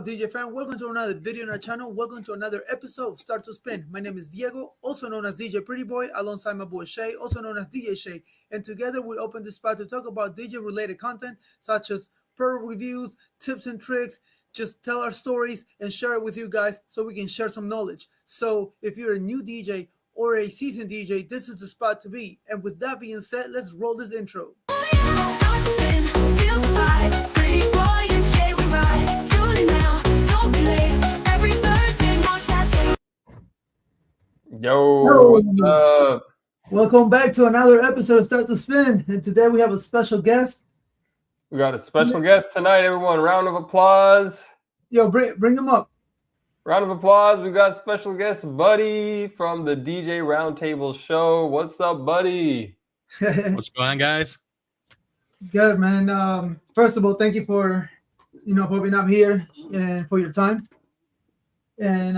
DJ fan? Welcome to another video on our channel. Welcome to another episode of Start to Spin. My name is Diego, also known as DJ Pretty Boy, alongside my boy Shay, also known as DJ Shay. And together we open this spot to talk about DJ related content such as product reviews, tips and tricks, just tell our stories and share it with you guys so we can share some knowledge. So if you're a new DJ or a seasoned DJ, this is the spot to be. And with that being said, let's roll this intro. Yo, what's up? Welcome back to another episode of Start to Spin. And today we have a special guest. We got a special guest tonight, everyone. Round of applause. Yo, bring them up. Round of applause. We got special guest Buddy from the DJ Roundtable Show. What's up, Buddy? What's going on, guys? Good, man. First of all, thank you for, popping up here and for your time. And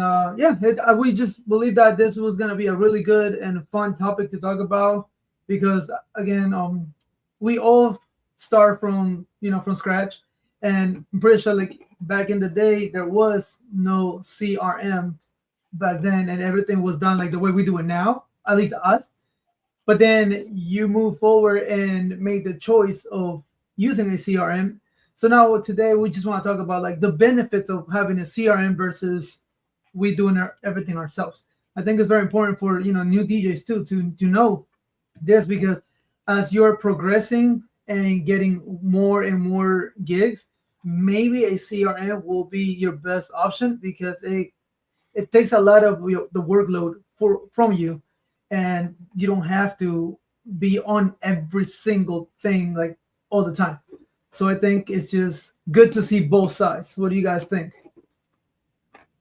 we just believe that this was going to be a really good and fun topic to talk about because, again, we all start from scratch. And I'm pretty sure, like, back in the day, there was no CRM back then, and everything was done like the way we do it now, at least us. But then you move forward and make the choice of using a CRM. So now today we just want to talk about like the benefits of having a CRM versus we doing everything ourselves. I think it's very important for new DJs too to know this, because as you're progressing and getting more and more gigs, maybe a CRM will be your best option because it takes a lot of the workload from you, and you don't have to be on every single thing like all the time. So I think it's just good to see both sides. What do you guys think?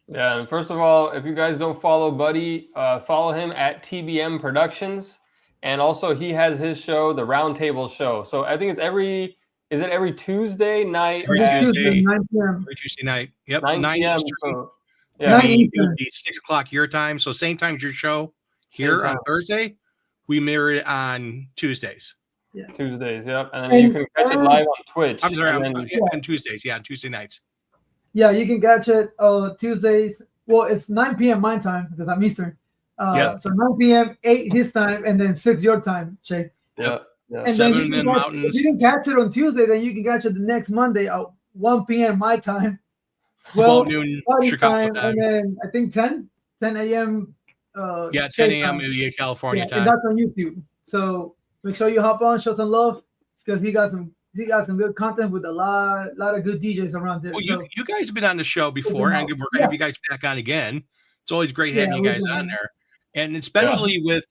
Yeah, and first of all, if you guys don't follow Buddy, follow him at TBM Productions. And also he has his show, The Roundtable Show. So I think it's every Tuesday night? Every Tuesday, 9 p.m. Every Tuesday night. Yep, 9 p.m. Eastern. Yeah. 9 It Eastern. would be 6 o'clock your time. So same time as your show here Same on time. Thursday. We mirror it on Tuesdays. Yeah. Tuesdays, yep. And then you can catch it live on Twitch. I'm sorry, and then- on Tuesdays. Yeah, on Tuesday nights. Yeah, you can catch it Tuesdays. Well, it's 9 p.m. my time because I'm Eastern. So 9 p.m., 8 his time, and then 6 your time, Shay. Yeah. And 7 then in mountains. if you can catch it on Tuesday, then you can catch it the next Monday at 1 p.m. my time, 12 noon party Chicago time. and then I think 10 a.m. Yeah, 10 Shay a.m. time. maybe California And time. that's on YouTube. So make sure you hop on, show some love, because he got some good content with a lot of good DJs around there. Well, So you guys have been on the show before, and we're going to have you guys back on again. It's always great having you guys on there. And especially with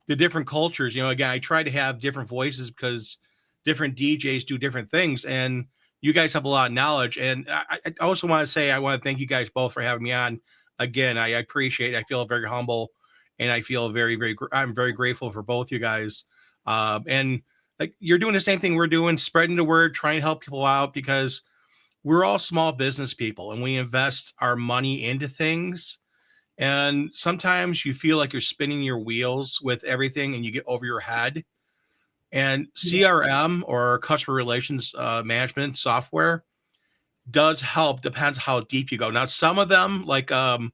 the different cultures, again, I try to have different voices because different DJs do different things, and you guys have a lot of knowledge. And I also want to say, I want to thank you guys both for having me on again. I appreciate it. I feel very humble, and I feel I'm very grateful for both you guys. And like, you're doing the same thing we're doing, spreading the word, trying to help people out, because we're all small business people and we invest our money into things. And sometimes you feel like you're spinning your wheels with everything and you get over your head. And CRM, or customer relations management software, does help. Depends how deep you go. Now, some of them, like on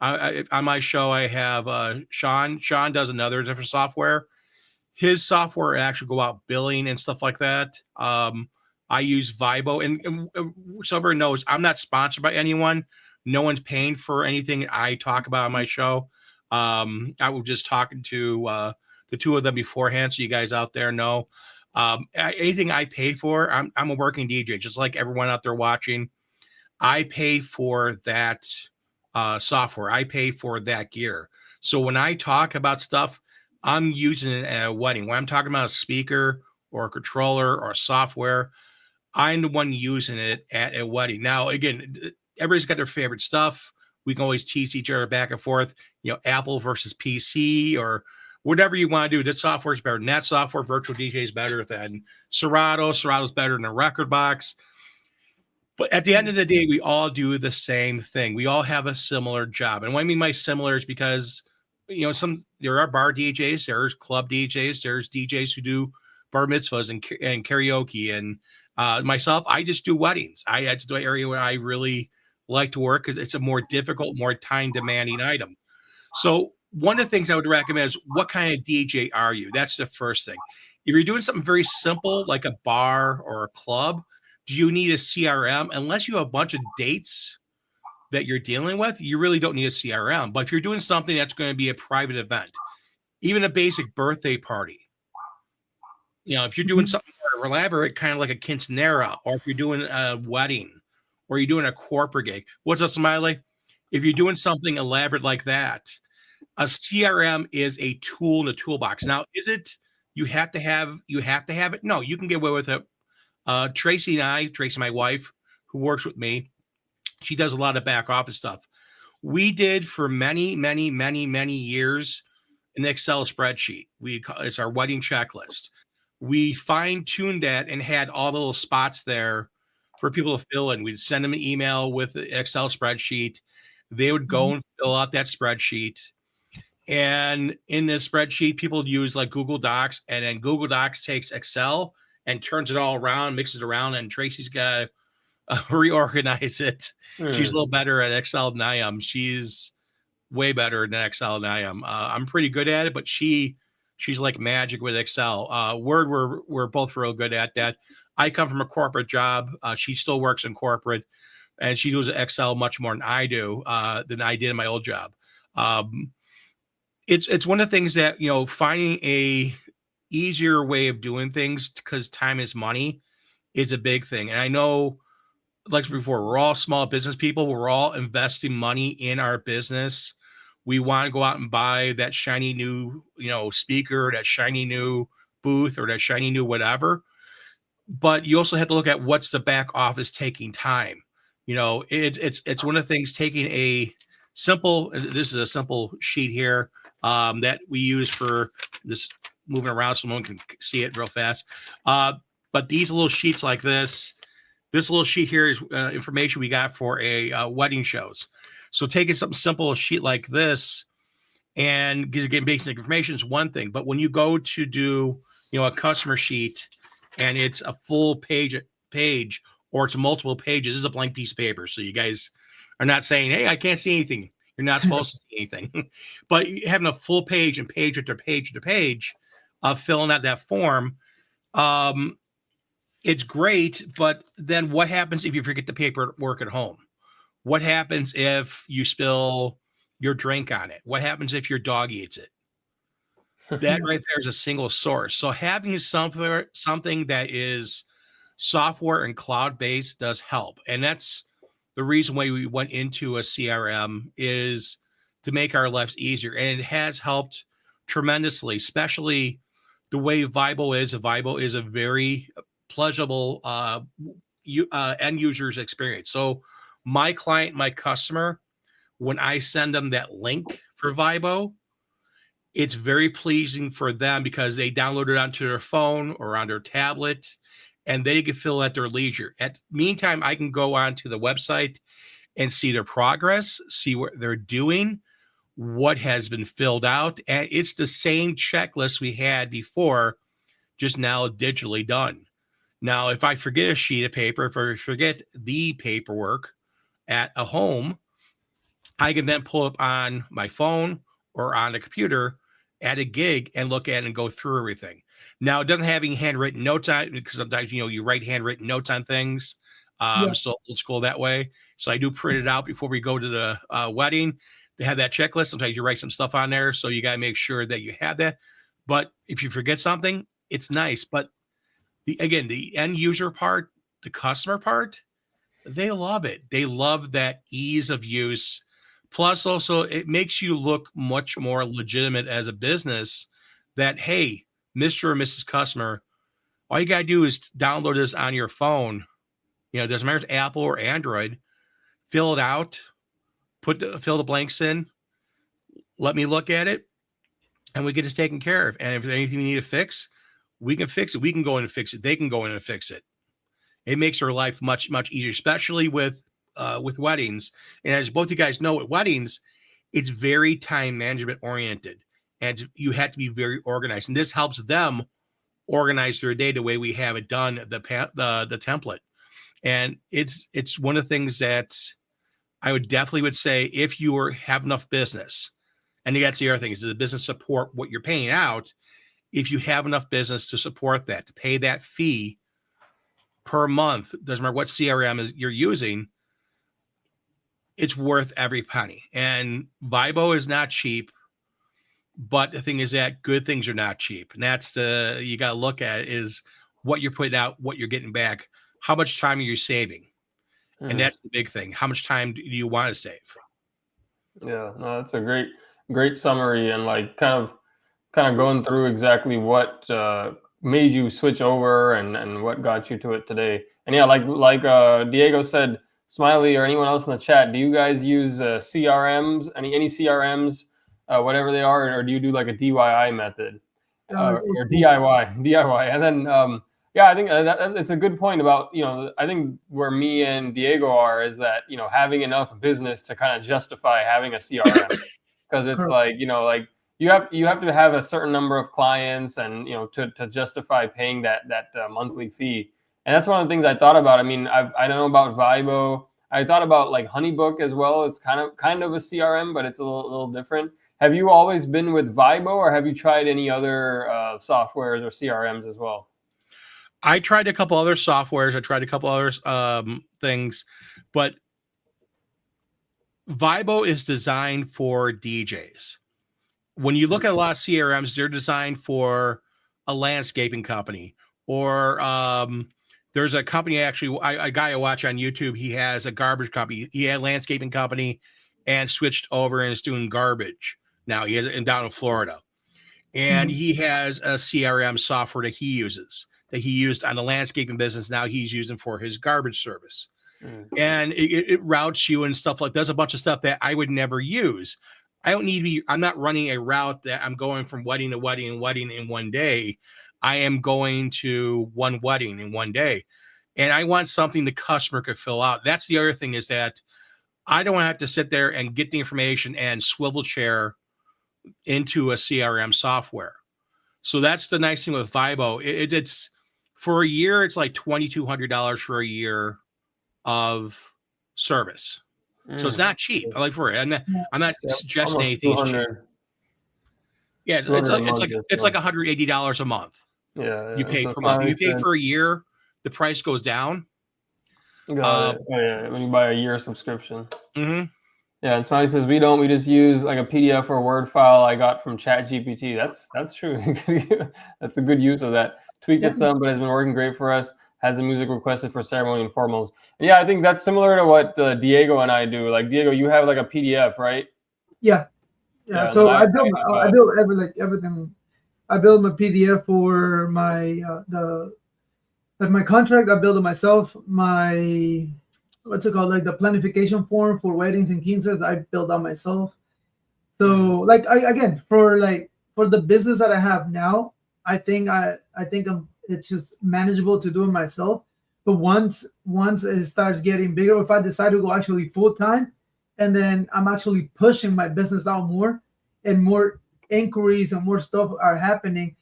my show, I have Sean. Sean does another different software. His software actually go out billing and stuff like that. I use Vibo, and so everyone knows I'm not sponsored by anyone. No one's paying for anything I talk about on my show. I was just talking to the two of them beforehand, so you guys out there know. Anything I pay for, I'm a working DJ, just like everyone out there watching. I pay for that software. I pay for that gear. So when I talk about stuff, I'm using it at a wedding. When I'm talking about a speaker or a controller or software, I'm the one using it at a wedding. Now, again, everybody's got their favorite stuff. We can always tease each other back and forth, Apple versus PC or whatever you want to do. This software is better than that software. Virtual DJ is better than Serato. Serato's better than a record box. But at the end of the day, we all do the same thing. We all have a similar job. And what I mean by similar is because, there are bar DJs, there's club DJs, there's DJs who do bar mitzvahs and karaoke. And myself, I just do weddings. That's the area where I really like to work because it's a more difficult, more time demanding item. So one of the things I would recommend is what kind of DJ are you? That's the first thing. If you're doing something very simple like a bar or a club, do you need a CRM? Unless you have a bunch of dates that you're dealing with, you really don't need a CRM. But if you're doing something that's going to be a private event, even a basic birthday party, if you're doing something more elaborate, kind of like a quinceanera, or if you're doing a wedding, or you're doing a corporate gig, what's up, Smiley? If you're doing something elaborate like that, a CRM is a tool in the toolbox. Now, is it you have to have it? No, you can get away with it. Tracy, my wife, who works with me, she does a lot of back office stuff. We did for many, many, many, many years an Excel spreadsheet. It's our wedding checklist. We fine-tuned that and had all the little spots there for people to fill in. We'd send them an email with the Excel spreadsheet. They would go and fill out that spreadsheet. And in this spreadsheet, people use like Google Docs, and then Google Docs takes Excel and turns it all around, mixes it around, and Tracy's got to reorganize it. She's a little better at Excel than I am. She's way better than Excel than I am. I'm pretty good at it, but she's like magic with Excel. Word, we're both real good at that. I come from a corporate job. She still works in corporate, and she does Excel much more than I do, than I did in my old job. It's one of the things that, finding a easier way of doing things because time is money is a big thing. And I know, like before, we're all small business people. We're all investing money in our business. We want to go out and buy that shiny new, speaker, that shiny new booth, or that shiny new whatever. But you also have to look at what's the back office taking time. It's one of the things taking a simple. This is a simple sheet here that we use for this moving around so no one can see it real fast. But these little sheets like this little sheet here is information we got for a wedding shows. So taking something simple, a sheet like this, and getting basic information is one thing. But when you go to do, a customer sheet, and it's a full page, or it's multiple pages, this is a blank piece of paper. So you guys are not saying, "Hey, I can't see anything." You're not supposed to see anything. But having a full page and page after page after page of filling out that form, it's great. But then what happens if you forget the paperwork at home? What happens if you spill your drink on it? What happens if your dog eats it? That right there is a single source. So having something that is software and cloud-based does help. And that's the reason why we went into a CRM, is to make our lives easier. And it has helped tremendously, especially the way Vibo is. Vibo is a very pleasurable end user's experience. So my client, my customer, when I send them that link for Vibo, it's very pleasing for them because they download it onto their phone or on their tablet, and they can fill at their leisure. Meantime, I can go onto the website and see their progress, see what they're doing, what has been filled out. And it's the same checklist we had before, just now digitally done. Now, if I forget a sheet of paper, if I forget the paperwork at a home, I can then pull up on my phone or on the computer at a gig and look at it and go through everything. Now, it doesn't have any handwritten notes on it, because sometimes, you write handwritten notes on things. So old school that way. So I do print it out before we go to the wedding. They have that checklist. Sometimes you write some stuff on there. So you got to make sure that you have that. But if you forget something, it's nice. But the end user part, the customer part, they love it. They love that ease of use. Plus, also, it makes you look much more legitimate as a business, that, hey, Mr. or Mrs. Customer, all you got to do is download this on your phone. It doesn't matter if it's Apple or Android. Fill it out, fill the blanks in, let me look at it, and we get this taken care of. And if there's anything we need to fix, we can fix it. We can go in and fix it. They can go in and fix it. It makes our life much, much easier, especially with weddings. And as both you guys know, with weddings, it's very time management oriented, and you have to be very organized. And this helps them organize their day the way we have it done, the template. And it's one of the things that I would definitely say if you have enough business, and that's the other thing, is the business support what you're paying out. If you have enough business to support that, to pay that fee per month, doesn't matter what CRM you're using, it's worth every penny. And Vibo is not cheap, but the thing is that good things are not cheap. And that's you got to look at is what you're putting out, what you're getting back, how much time are you saving? And that's the big thing. How much time do you want to save? Yeah, no, that's a great summary, and like kind of going through exactly what made you switch over and what got you to it today. And yeah, like Diego said, Smiley or anyone else in the chat, do you guys use CRMs, any CRMs, whatever they are, or do you do like a DIY method or DIY? And then yeah, I think it's a good point about, I think where me and Diego are is that, having enough business to kind of justify having a CRM, because it's like, like you have to have a certain number of clients and, to justify paying that monthly fee. And that's one of the things I thought about. I mean, I don't know about Vibo. I thought about like Honeybook as well. It's kind of a CRM, but it's a little different. Have you always been with Vibo, or have you tried any other softwares or CRMs as well? I tried a couple other softwares. I tried a couple other things, but Vibo is designed for DJs. When you look at a lot of CRMs, they're designed for a landscaping company, or there's a company, actually, a guy I watch on YouTube, he has a garbage company. He had a landscaping company and switched over and is doing garbage. Now he has it down in Florida. And he has a CRM software that he uses, that he used on the landscaping business. Now he's using for his garbage service. And it routes you and stuff like that. There's a bunch of stuff that I would never use. I'm not running a route that I'm going from wedding to wedding and wedding in one day. I am going to one wedding in one day. And I want something the customer could fill out. That's the other thing, is that I don't want to have to sit there and get the information and swivel chair into a CRM software. So that's the nice thing with Vibo. It's for a year, it's like $2,200 for a year of service. So it's not cheap. I like for it. I'm not suggesting anything cheap. Yeah, it's like $180 a month. Yeah, you pay per month. You pay for a year, the price goes down. Got it. When you buy a year subscription. Mm-hmm. Yeah, and Smiley says we just use like a PDF or a Word file I got from ChatGPT. That's true. That's a good use of that. Tweaked it some, but has been working great for us. Has the music requested for ceremony and formals. And yeah, I think that's similar to what Diego and I do. Like Diego, you have like a PDF, right? Yeah. So I build everything. I build my PDF for my my contract. I build it myself. My what's it called? Like the planification form for weddings and quinces, I build that myself. So like for the business that I have now, I think it's just manageable to do it myself. But once it starts getting bigger, if I decide to go actually full time, and then I'm actually pushing my business out more, and more inquiries and more stuff are happening,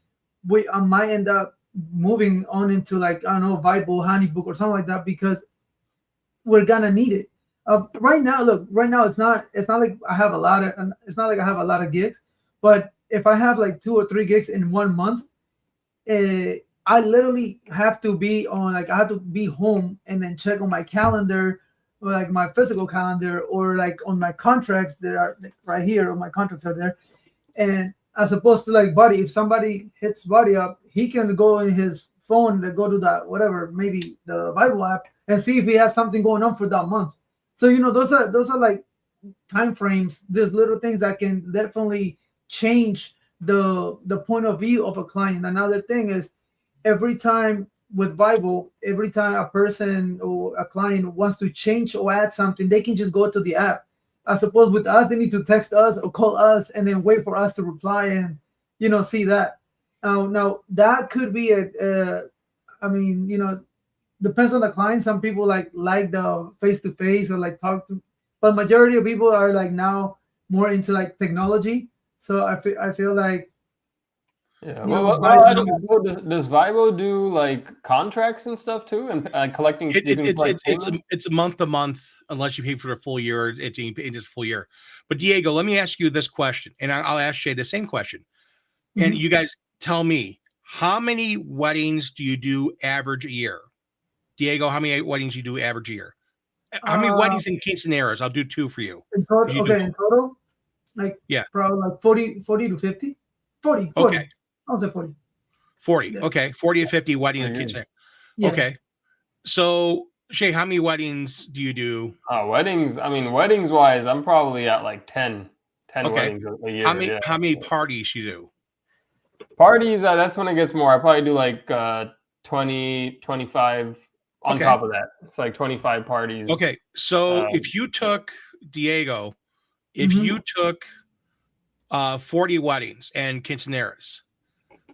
I might end up moving on into like, I don't know, Vibo, Honeybook or something like that, because we're gonna need it. Right now it's not like I have a lot of gigs, but if I have like 2 or 3 gigs in 1 month, I literally have to be on, like I have to be home and then check on my calendar, or like my physical calendar, or like on my contracts that are right here, or my contracts are there. And as opposed to like Buddy, if somebody hits Buddy up, he can go in his phone and go to that, whatever, maybe the Bible app, and see if he has something going on for that month. So, those are like time frames, there's little things that can definitely change the point of view of a client. Another thing is, every time with Bible, every time a person or a client wants to change or add something, they can just go to the app. I suppose with us, they need to text us or call us and then wait for us to reply and, see that. Now that could be depends on the client. Some people like the face-to-face or like talk to, but majority of people are like now more into like technology. So I feel like, yeah. Does Vibo do like contracts and stuff too, and collecting? It's a month to month unless you pay for the full year. It's a full year. But Diego, let me ask you this question, and I'll ask Shay the same question. And you guys tell me, how many weddings do you do average a year? Diego, how many weddings you do average a year? How many weddings and quinceaneras? I'll do 2 for you. In total, in total, like probably like 40 to 50. 40. Okay. I would say 40. 40. Yeah. Okay. 40 to 50 weddings and quinceaneras. Yeah. Okay. So Shay, how many weddings do you do? Weddings. I mean, weddings wise, I'm probably at like 10 weddings a year. How many parties you do? Parties, that's when it gets more. I probably do like 20, 25 on top of that. It's like 25 parties. Okay. So if you took, Diego, you took 40 weddings and quinceaneras,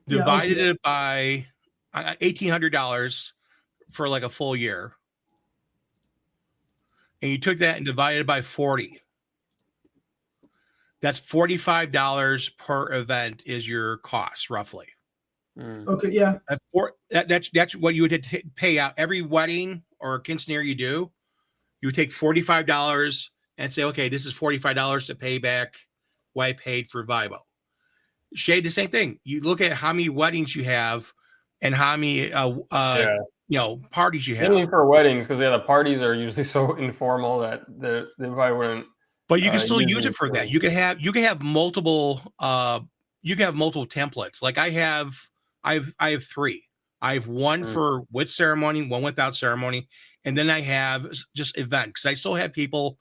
divided it by $1,800 for like a full year, and you took that and divided it by 40, that's $45 per event is your cost, roughly. Okay, yeah. That's what you would pay out every wedding or quinceanera you do. You would take $45 and say, okay, this is $45 to pay back what I paid for Vibo. Shay, the same thing. You look at how many weddings you have and how many parties you have. Mainly for weddings, because the parties are usually so informal that they probably wouldn't. But you can still use it for that. You can have multiple templates. Like I have 3. I have one for with ceremony, one without ceremony, and then I have just event, because I still have people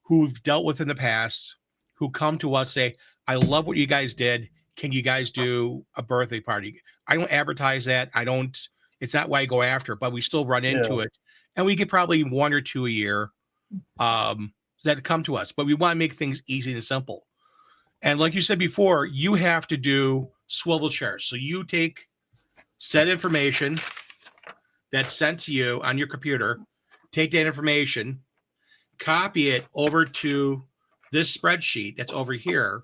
who've dealt with in the past who come to us, say, I love what you guys did. Can you guys do a birthday party? I don't advertise that. It's not why I go after it, but we still run into it. And we get probably 1 or 2 a year that come to us, but we want to make things easy and simple. And like you said before, you have to do swivel chairs. So you take set information that's sent to you on your computer, take that information, copy it over to this spreadsheet that's over here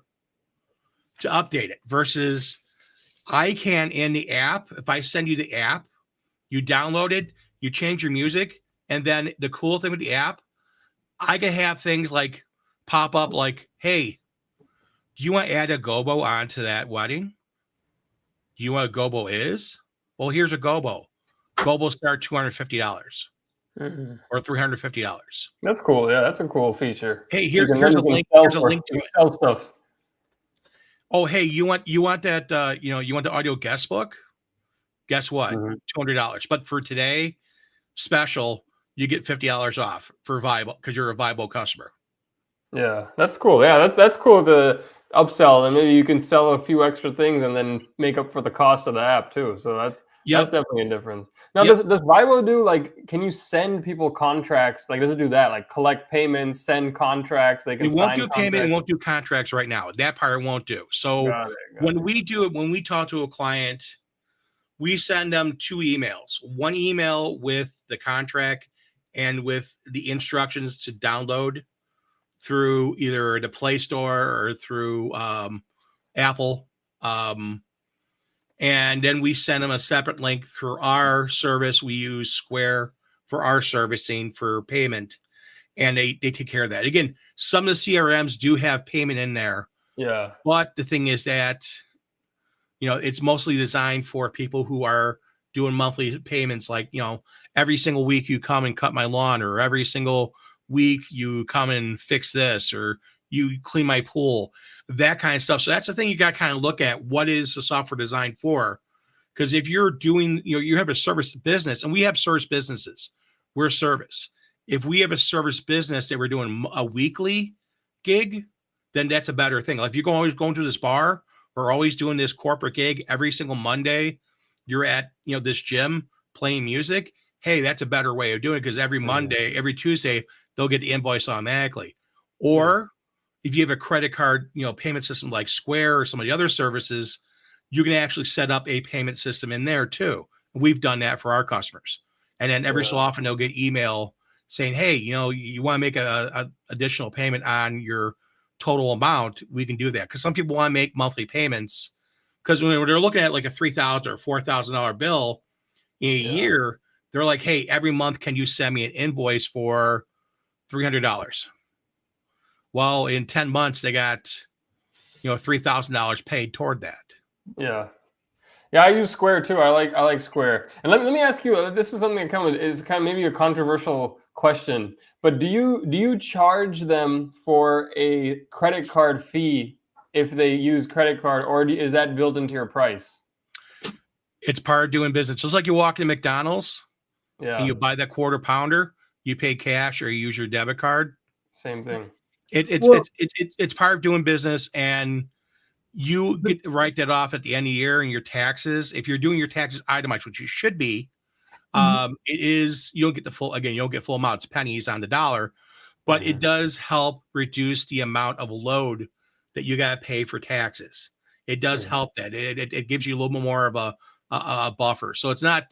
to update it, versus I can in the app. If I send you the app, you download it, you change your music, and then the cool thing with the app, I can have things like pop up like, hey, do you want to add a gobo onto that wedding? Do you know what a gobo is? Well, here's a gobo. Gobos start $250 or $350. That's cool. Yeah, that's a cool feature. Hey, here's a link. Here's a link to it. Sell stuff. Oh, hey, you want that? You want the audio guest book? Guess what? $200. But for today, special, you get $50 off for Vibo because you're a Vibo customer. Yeah, that's cool. Yeah, that's cool to upsell, and maybe you can sell a few extra things and then make up for the cost of the app too. So that's definitely a difference. Now, does Vibo do, like, can you send people contracts? Like, does it do that? Like, collect payments, send contracts? They can. It won't do payment. It won't do contracts right now. That part it won't do. So when we do it, when we talk to a client, we send them 2 emails. One email with the contract and with the instructions to download through either the Play Store or through Apple. And then we send them a separate link through our service. We use Square for our servicing for payment, and they take care of that. Again, some of the CRMs do have payment in there. Yeah. But the thing is that, it's mostly designed for people who are doing monthly payments. Like, every single week you come and cut my lawn, or every single week you come and fix this, or you clean my pool, that kind of stuff. So that's the thing you got to kind of look at. What is the software designed for? Because if you're doing, you have a service business, and we have service businesses, we're a service. If we have a service business that we're doing a weekly gig, then that's a better thing. Like if you're always going to this bar, or always doing this corporate gig every single Monday, you're at, this gym playing music. Hey, that's a better way of doing it, because every Monday, every Tuesday, they'll get the invoice automatically. Or if you have a credit card, payment system like Square or some of the other services, you can actually set up a payment system in there too. We've done that for our customers. And then every so often they'll get email saying, hey, you want to make a additional payment on your total amount, we can do that. Because some people want to make monthly payments, because when they're looking at like a $3,000 or $4,000 bill in a year, they're like, hey, every month, can you send me an invoice for $300. Well, in 10 months, they got, $3,000 paid toward that. Yeah. Yeah, I use Square too. I like Square. And let me ask you, this is something that is kind of maybe a controversial question, but do you charge them for a credit card fee if they use credit card, or is that built into your price? It's part of doing business. Just like you walk into McDonald's and you Yeah, buy that quarter pounder, you pay cash or you use your debit card. same thing. It's part of doing business, and you get to write that off at the end of the year in your taxes. If you're doing your taxes itemized, which you should be, it is, you don't get you don't get full amounts, pennies on the dollar, but it does help reduce the amount of load that you got to pay for taxes. It does help that. It gives you a little bit more of a buffer. So it's not,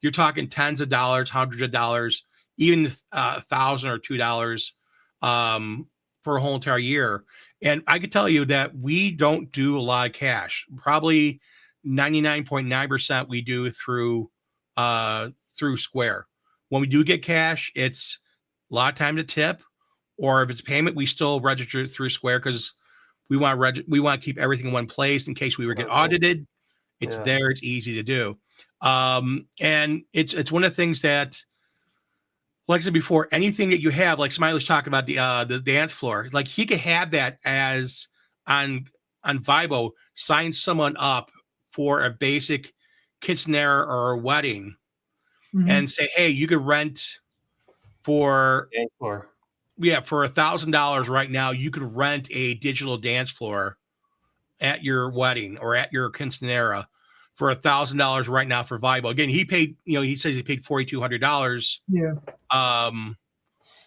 you're talking tens of dollars, hundreds of dollars, even $1,000 or $2 for a whole entire year. And I can tell you that we don't do a lot of cash. Probably 99.9% we do through Square. When we do get cash, it's a lot of time to tip, or if it's payment, we still register it through Square because we want to keep everything in one place in case we were get audited. It's there. It's easy to do. And it's one of the things that, like I said before, anything that you have, like Smiley's talking about the dance floor, like he could have that as on Vibo, sign someone up for a basic quinceanera or a wedding, and say, hey, you could rent for Dance floor. Yeah, for $1,000 right now, you could rent a digital dance floor at your wedding or at your quinceanera for $1,000 right now for Vibo. Again, he paid, he says he paid $4,200. Yeah.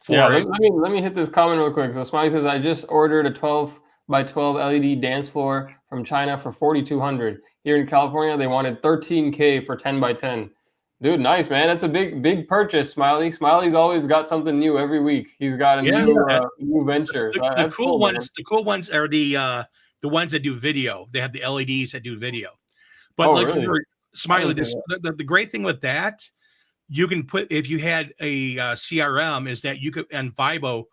Let me hit this comment real quick. So Smiley says, I just ordered a 12 by 12 LED dance floor from China for $4,200. Here in California, they wanted $13K for 10 by 10. Dude, nice, man. That's a big purchase, Smiley. Smiley's always got something new every week. He's got a new venture. The cool ones are the ones that do video. They have the LEDs that do video. But really? Smiley, the great thing with that, you can put, if you had a CRM, is that you could, and Vibo,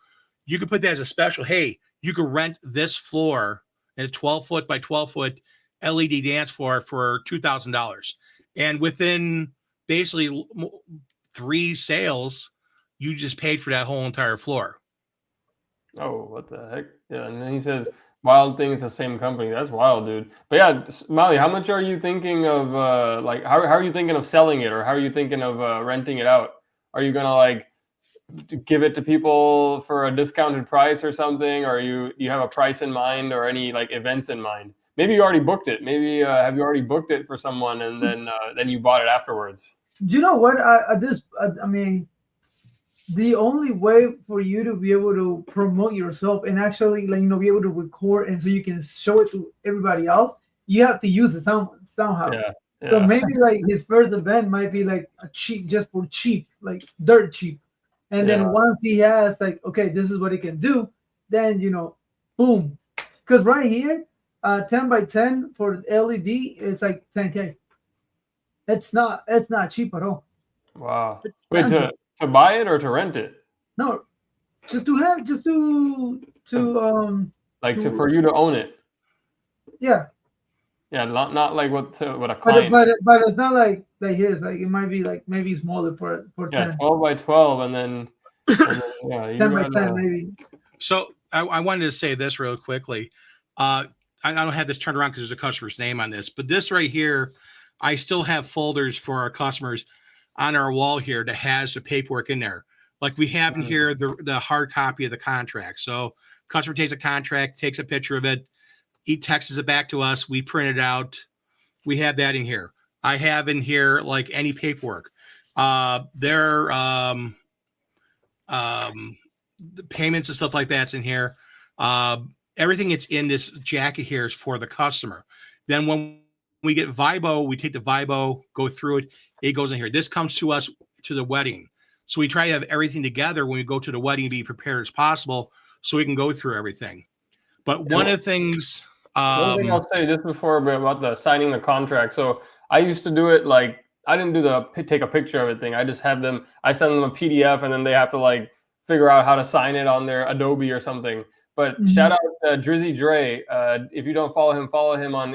you could put that as a special. Hey, you could rent this floor in a 12-foot by 12-foot LED dance floor for $2,000. And within basically 3 sales, you just paid for that whole entire floor. Oh, what the heck? Yeah, and then he says, Wild Thing is the same company. That's wild, dude. But yeah, Smiley, how much are you thinking of, how are you thinking of selling it, or how are you thinking of renting it out? Are you going to give it to people for a discounted price or something? Or you have a price in mind, or any events in mind? Maybe you already booked it. Maybe have you already booked it for someone, and then you bought it afterwards? You know what? I mean, the only way for you to be able to promote yourself and actually, be able to record, and so you can show it to everybody else, you have to use it somehow. Yeah. So maybe his first event might be a cheap, just for cheap, dirt cheap. And then once he has okay, this is what he can do, then boom. Because right here, 10 by 10 for LED is $10K. It's not cheap at all. Wow. Wait, to buy it or to rent it? No, for you to own it. Yeah. Yeah, not what a client. But it's not like his. It might be maybe smaller for 10. 12 by 12, and then 10 by 10 maybe. So I wanted to say this real quickly. I don't have this turned around because there's a customer's name on this, but this right here, I still have folders for our customers on our wall here that has the paperwork in there. Like we have in here the hard copy of the contract. So customer takes a contract, takes a picture of it, he texts it back to us, we print it out. We have that in here. I have in here any paperwork. The payments and stuff like that's in here. Everything that's in this jacket here is for the customer. Then when we get Vibo, we take the Vibo, go through it. It goes in here. This comes to us to the wedding. So we try to have everything together when we go to the wedding, be prepared as possible so we can go through everything. But one of the things... one thing I'll say just before about the signing the contract. So I used to do it I didn't do the take a picture of it thing. I just have them, I send them a PDF, and then they have to figure out how to sign it on their Adobe or something. But shout out Drizzy Dre. If you don't follow him on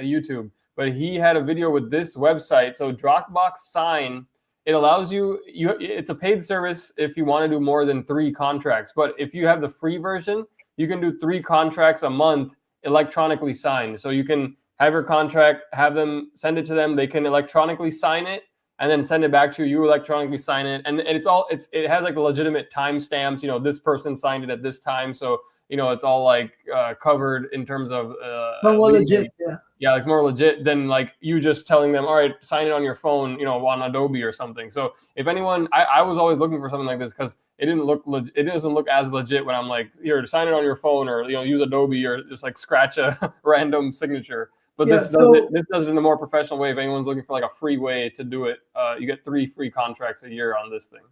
YouTube. But he had a video with this website. So Dropbox Sign, it allows you. It's a paid service if you want to do more than 3 contracts. But if you have the free version, you can do 3 contracts a month electronically signed. So you can have your contract, have them send it to them. They can electronically sign it and then send it back to you. You electronically sign it, and it has like legitimate timestamps. You know, this person signed it at this time, so you know it's all like covered in terms of somewhat legit. Yeah, it's more legit than like you just telling them, all right, sign it on your phone, you know, on Adobe or something. So if anyone, I was always looking for something like this because it doesn't look as legit when I'm like, here, sign it on your phone or, you know, use Adobe or just like scratch a random signature. But this does it in a more professional way. If anyone's looking for like a free way to do it, you get 3 free contracts a year on this thing.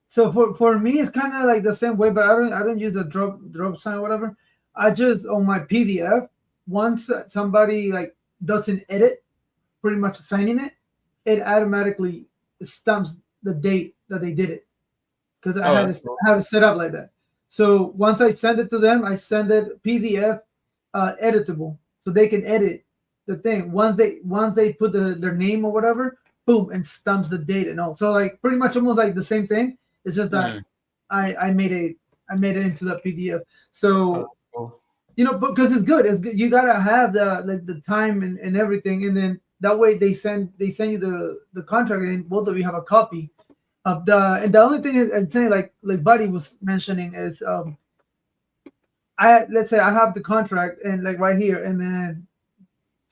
So for me, it's kind of like the same way, but I don't use a drop sign or whatever. I just on my PDF. Once somebody like does an edit, pretty much signing it, it automatically stamps the date that they did it because I have it set up like that. So once I send it to them, I send it PDF editable, so they can edit the thing. Once they put their name or whatever, boom, and stamps the date and all. So like pretty much almost like the same thing. It's just that I made it into the PDF. So. Cool. You know, because it's good. It's good. You gotta have the time and everything, and then that way they send you the contract, and both of you have a copy of And the only thing I'm saying, like Buddy was mentioning, is let's say I have the contract and like right here, and then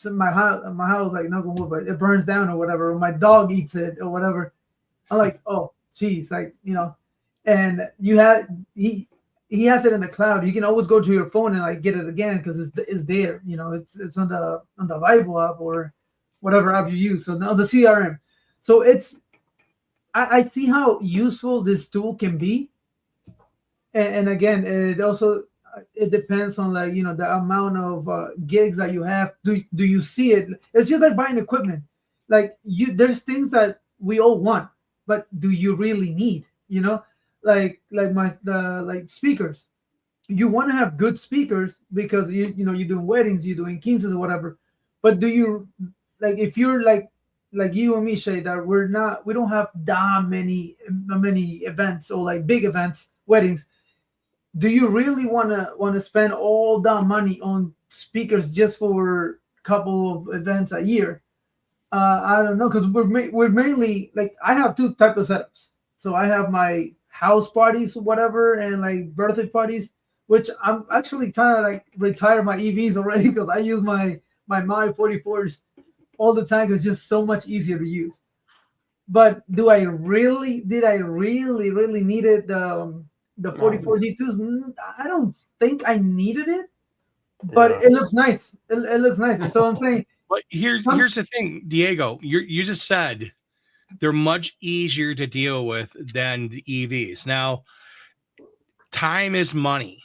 my house like not gonna move, but it burns down or whatever, or my dog eats it or whatever. I'm like, oh, geez, like you know, and he has it in the cloud. You can always go to your phone and like get it again because it's there. You know, it's on the Bible app or whatever app you use. So now the CRM. So I see how useful this tool can be. And again, it depends on like, you know, the amount of gigs that you have. Do you see it? It's just like buying equipment. Like there's things that we all want, but do you really need? You know. Like speakers, you want to have good speakers because you know you're doing weddings, you're doing quinces or whatever. But do you like if you're like you and me, Shay, that we don't have that many events or like big events, weddings. Do you really want to spend all that money on speakers just for a couple of events a year? I don't know, because we're mainly like I have 2 types of setups. So I have my house parties, whatever, and like birthday parties, which I'm actually trying to like retire my EVs already because I use my 44s all the time because it's just so much easier to use. But did I really needed the 44 G2s? I don't think I needed it, but it looks nice. It looks nice. So I'm saying. But here's the thing, Diego. You just said they're much easier to deal with than the EVs. Now, time is money.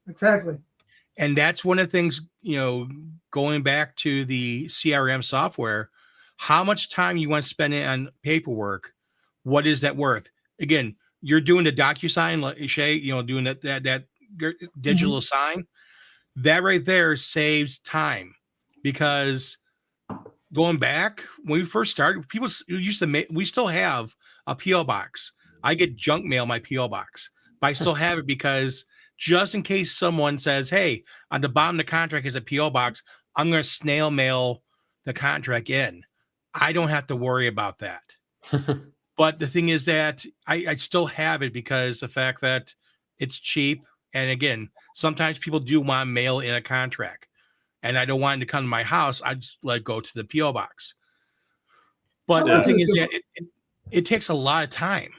Exactly. And that's one of the things, you know, going back to the CRM software, how much time you want to spend on paperwork, what is that worth? Again, you're doing the DocuSign, like Shay, you know, doing that digital sign. That right there saves time because going back when we first started, people used to we still have a PO box. I get junk mail my PO box, but I still have it because just in case someone says, hey, on the bottom of the contract is a PO box, I'm going to snail mail the contract in. I don't have to worry about that. But the thing is that I still have it because the fact that it's cheap. And again, sometimes people do want to mail in a contract. And I don't want it to come to my house. I just let it go to the PO box. But the thing is that it takes a lot of time.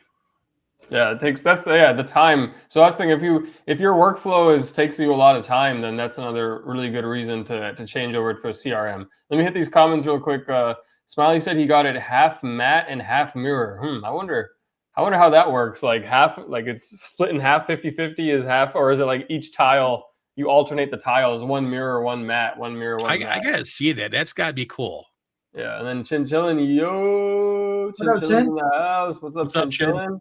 Yeah, the time. So that's the thing. If your workflow takes you a lot of time, then that's another really good reason to change over for CRM. Let me hit these comments real quick. Smiley said he got it half matte and half mirror. I wonder how that works. Like half, like it's split in half, 50-50 is half, or is it like each tile? You alternate the tiles, one mirror, one matte, one mirror, one matte. I gotta see that. That's gotta be cool. Yeah, and then Chinchillin, Chinchillin in the house. What's up, Chinchillin?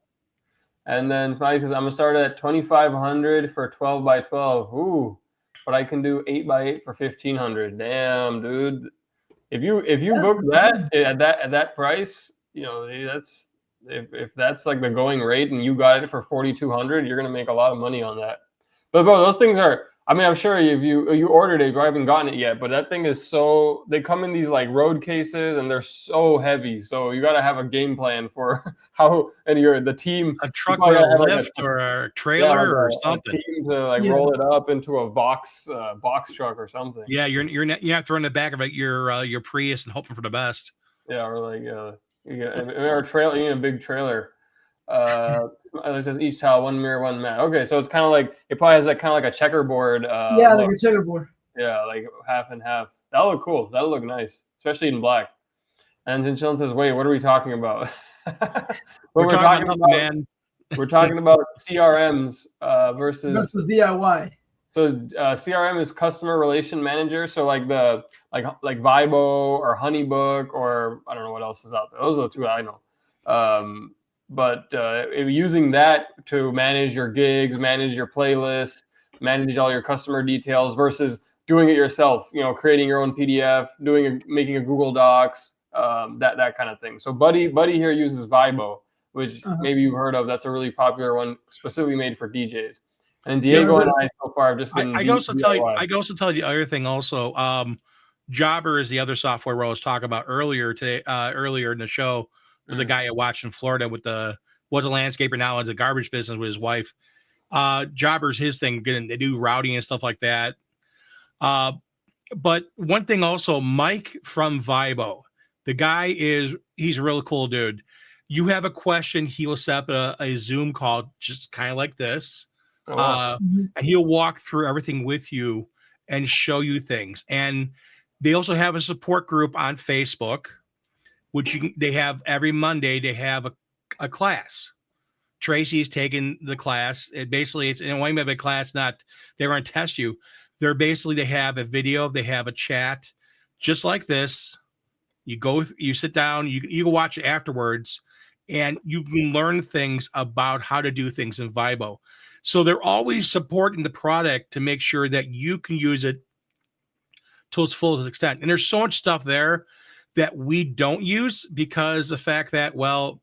And then Smiley says, I'm gonna start at 2,500 for 12 by 12. Ooh, but I can do 8 by 8 for 1,500. Damn, dude. If you book that at that price, you know, that's if that's like the going rate and you got it for 4,200, you're gonna make a lot of money on that. But bro, those things are. I mean, I'm sure if you ordered it, you haven't gotten it yet. But that thing is so. They come in these like road cases, and they're so heavy. So you got to have a game plan for how and the team. A truck with a lift or a trailer or something. A team to like roll it up into a box truck or something. Yeah, you're not throwing the back of it your Prius and hoping for the best. Yeah, or like or a trailer. You need a big trailer. It says each tile, one mirror, one mat. Okay, so it's kind of like it probably has that kind of like a checkerboard. Like a checkerboard. Yeah, like half and half. That'll look cool. That'll look nice, especially in black. And then Chillin says, "Wait, what are we talking about?" we're talking about man. We're talking about CRMs versus DIY. So CRM is customer relation manager. So like like Vibo or Honeybook or I don't know what else is out there. Those are the two I know. But using that to manage your gigs, manage your playlists, manage all your customer details versus doing it yourself, you know, creating your own PDF, making a Google Docs, that kind of thing. So Buddy here uses Vibo, which maybe you've heard of. That's a really popular one, specifically made for DJs. And Diego and I so far have just been. I can also tell you the other thing also. Jobber is the other software I was talking about earlier today, earlier in the show. With the guy I watched in Florida was a landscaper, now owns a garbage business with his wife. Jobber's his thing, they do routing and stuff like that. But one thing also, Mike from Vibo, the guy he's a really cool dude. You have a question, he will set up a Zoom call, just kind of like this. And he'll walk through everything with you and show you things. And they also have a support group on Facebook, which they have every Monday. They have a class. Tracy's taken the class. It's an OIMEB class, not they're going to test you. They have a video, they have a chat, just like this. You sit down, you can watch it afterwards, and you can learn things about how to do things in Vibo. So they're always supporting the product to make sure that you can use it to its fullest extent. And there's so much stuff there that we don't use because the fact that, well,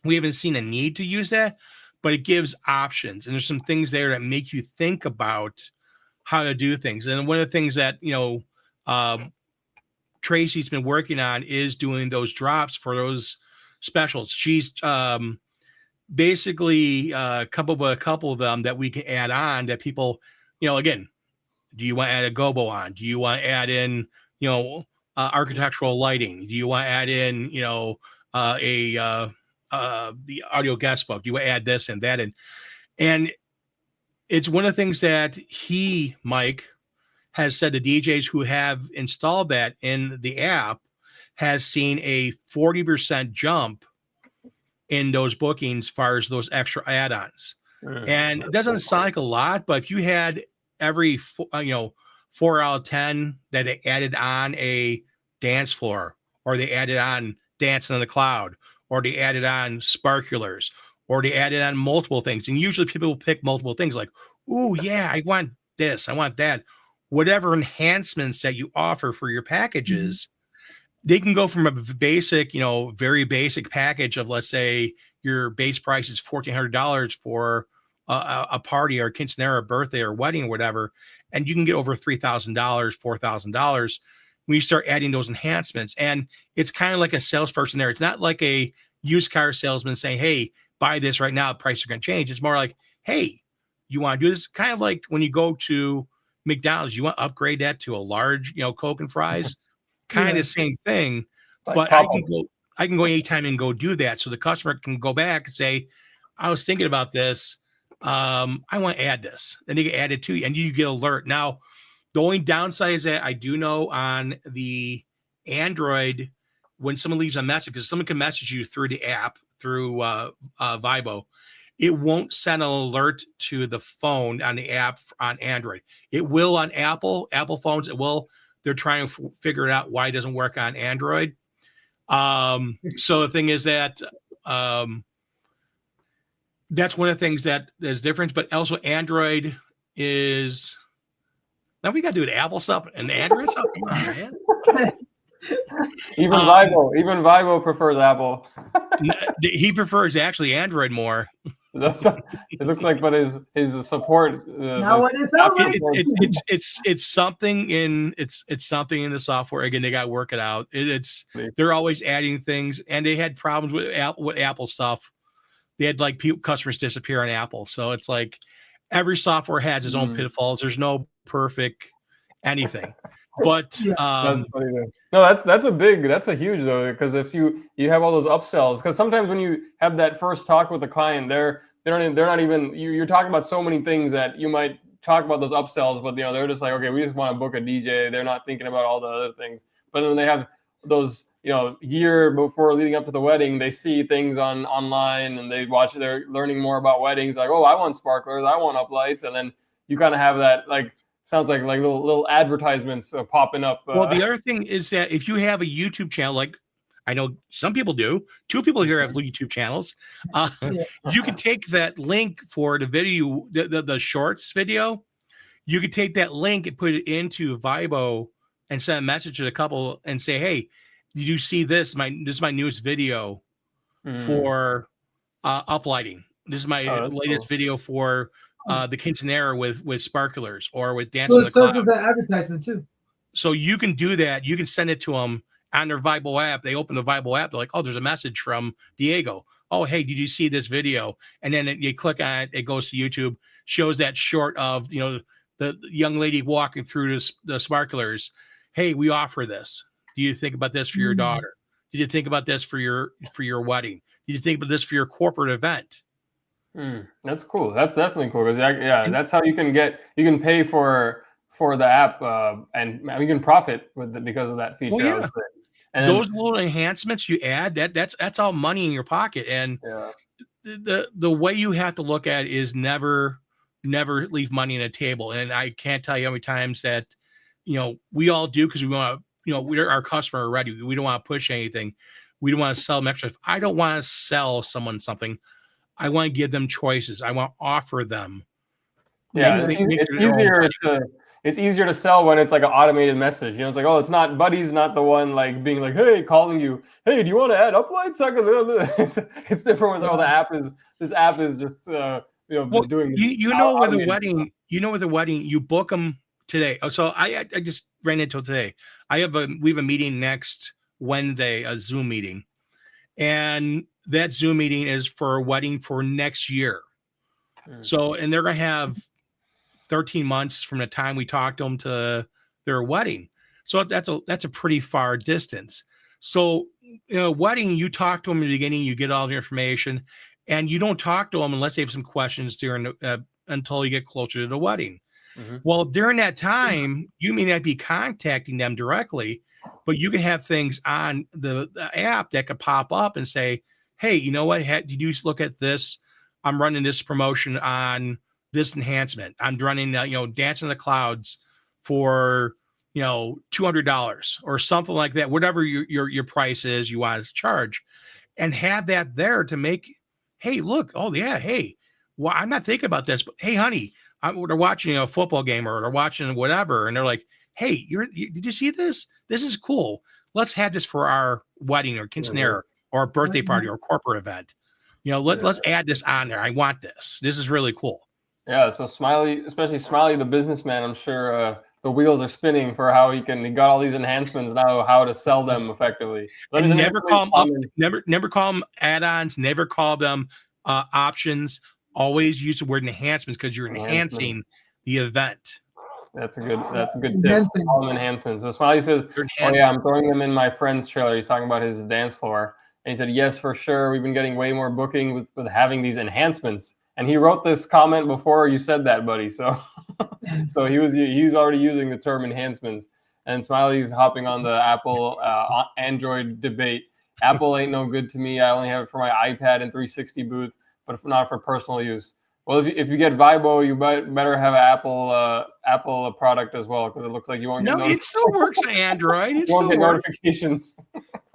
we haven't seen a need to use that, but it gives options. And there's some things there that make you think about how to do things. And one of the things that, Tracy's been working on is doing those drops for those specials. She's basically come up with a couple of them that we can add on that people, again, do you want to add a gobo on? Do you want to add in, architectural lighting? Do you want to add in, the audio guest book? Do you want to add this and that? And it's one of the things that Mike, has said to DJs who have installed that in the app has seen a 40% jump in those bookings as far as those extra add-ons. And it doesn't sound like a lot, but if you had every 4 out of 10 that they added on a dance floor, or they added on Dancing on the Cloud, or they added on sparklers, or they added on multiple things. And usually people will pick multiple things like, ooh, yeah, I want this, I want that. Whatever enhancements that you offer for your packages, they can go from a basic, very basic package of, let's say your base price is $1,400 for a party or a quinceanera, birthday or wedding or whatever. And you can get over $3,000, $4,000 when you start adding those enhancements. And it's kind of like a salesperson there. It's not like a used car salesman saying, hey, buy this right now, the price is going to change. It's more like, hey, you want to do this? Kind of like when you go to McDonald's, you want to upgrade that to a large, Coke and fries, kind of the same thing. Like but I can go anytime and go do that. So the customer can go back and say, I was thinking about this. I want to add this. And they get added to you and you get alert. Now, the only downside is that I do know on the Android, when someone leaves a message, because someone can message you through the app, through Vibo, it won't send an alert to the phone on the app on Android. It will on Apple phones. It will. They're trying to figure it out why it doesn't work on Android. So the thing is that That's one of the things that is different. But also, Android is now we got to do the Apple stuff and Android stuff. Come on, man. Even Vivo prefers Apple. He prefers actually Android more. It looks like, but his support. Now what it sounds like? It's something in something in the software. Again, they got to work it out. They're always adding things, and they had problems with Apple stuff. They had like customers disappear on Apple, so it's like every software has its own pitfalls. There's no perfect anything. But that's funny though. No, that's a huge though, because if you have all those upsells, because sometimes when you have that first talk with the client, they're not even you're talking about so many things that you might talk about those upsells, but they're just like, okay, we just want to book a DJ. They're not thinking about all the other things. But when they have those year before leading up to the wedding, they see things online and they're learning more about weddings, like, oh, I want sparklers, I want uplights, and then you kind of have that like. Sounds like little advertisements popping up. Well, the other thing is that if you have a YouTube channel, like I know some people do, 2 people here have YouTube channels. You can take that link for the video, the shorts video. You could take that link and put it into Vibo and send a message to the couple and say, "Hey, did you see this? This is my newest video for uplighting. This is my latest video for." The quinceanera with sparklers or with dancing. So it serves as an advertisement too. So you can do that. You can send it to them on their Vibo app. They open the Vibo app. They're like, oh, there's a message from Diego. Oh, hey, did you see this video? And then you click on it. It goes to YouTube. Shows that short of the young lady walking through the sparklers. Hey, we offer this. Do you think about this for your daughter? Did you think about this for your wedding? Did you think about this for your corporate event? That's cool. That's definitely cool because that's how you can pay for the app and you can profit with it because of that feature. Well, yeah. And those little enhancements you add, that's all money in your pocket. And the way you have to look at it is never leave money on the table. And I can't tell you how many times that we all do because we want to we're our customer already. We don't want to push anything. We don't want to sell them extra. If I don't want to sell someone something, I want to give them choices. I want to offer them. Yeah, it's easier to sell when it's like an automated message. It's like, oh, it's not Buddy's not the one like being like, hey, calling you, hey, do you want to add uplights? It's different when this app is just doing. With the wedding, you book them today. So I just ran into it today. We have a meeting next Wednesday, a Zoom meeting, and that Zoom meeting is for a wedding for next year. So, and they're going to have 13 months from the time we talk to them to their wedding. So that's a pretty far distance. So, wedding, you talk to them in the beginning, you get all the information, and you don't talk to them unless they have some questions until you get closer to the wedding. Well, during that time, you may not be contacting them directly, but you can have things on the app that could pop up and say, hey, you know what? Did you look at this? I'm running this promotion on this enhancement. I'm running, Dance in the Clouds for, $200 or something like that. Whatever your price is, you want to charge, and have that there to make. Hey, look! Oh yeah, hey. Well, I'm not thinking about this, but hey, honey, they're watching a football game or they're watching whatever, and they're like, hey, did you see this? This is cool. Let's have this for our wedding or quinceanera. Or a birthday party or a corporate event. Let's add this on there. I want this. This is really cool. Yeah. So Smiley, especially Smiley, the businessman, I'm sure the wheels are spinning for how he got all these enhancements now, how to sell them effectively. And never call them add-ons. Never call them options. Always use the word enhancements because you're enhancing the event. That's a good tip. Call them enhancements. So Smiley says, oh yeah, I'm throwing them in my friend's trailer. He's talking about his dance floor. And he said, yes, for sure. We've been getting way more booking with having these enhancements. And he wrote this comment before you said that, buddy. So he's already using the term enhancements. And Smiley's hopping on the Apple Android debate. Apple ain't no good to me. I only have it for my iPad and 360 booth, but not for personal use. Well, if you get Vibo, you better have an Apple product as well, because it looks like you won't get it still works on Android. You won't get notifications.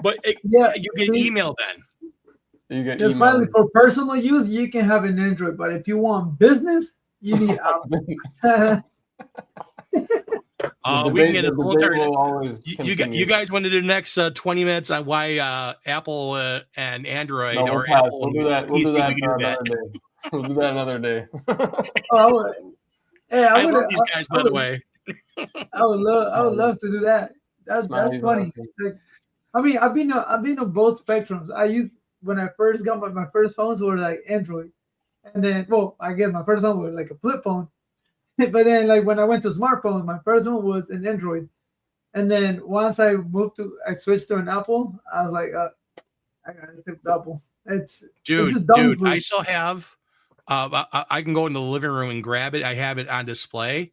But you get email then. You get Just finally, emails. for personal use, you can have an Android, but if you want business, you need Apple. We can get The a whole debate entire. will always continue. You guys want to do the next 20 minutes on why Apple and Android No, we'll or pass. Apple We'll and do that. We'll do PC? that We can do that. another day. We'll do that another day. Oh, hey, I love these guys, by the way. I would love to do that. That's Smileys funny. Like, I mean, I've been on both spectrums. I used when I first got my first phones were like Android, and then I guess my first one was like a flip phone, but then like when I went to smartphone, my first one was an Android, and then once I switched to an Apple. I was like, I gotta pick Apple. It's just dumb. Dude, I still have. I can go in the living room and grab it. I have it on display.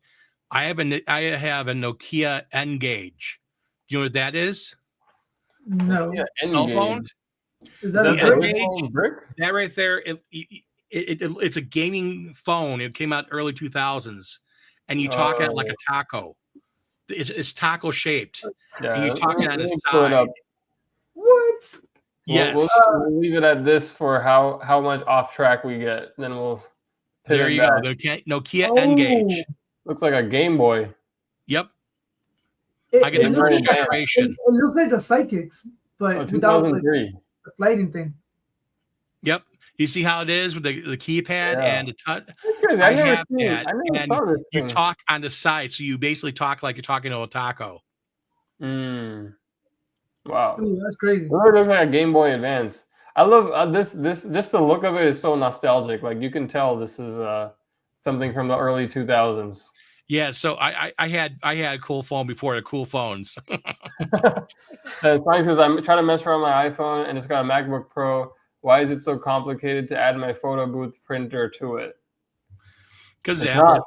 I have a Nokia N-Gage. Do you know what that is? No. Yeah, Cell phone. Is that The a N-Gage? brick? That right there. It's a gaming phone. It came out early 2000s, and you talk at it like a taco. It's taco shaped. Yeah, and you talk it on the pull it side. up. What? Yes. We'll leave it at this for how much off track we get. Then we'll. There you go. The Nokia N-Gage. Looks like a Game Boy. Yep. I get the first generation. It looks like the Psychics, but without like, the sliding thing. Yep. You see how it is with the keypad and the touch? I never saw this you talk on the side, so you basically talk like you're talking to a taco. Wow. Ooh, that's crazy. It looks like a Game Boy Advance. I love this. Just the look of it is so nostalgic. Like you can tell this is something from the early 2000s. Yeah, so I had a cool phone before the cool phones. It's funny because I'm trying to mess around my iPhone and it's got a MacBook Pro. Why is it so complicated to add my photo booth printer to it? Because Apple.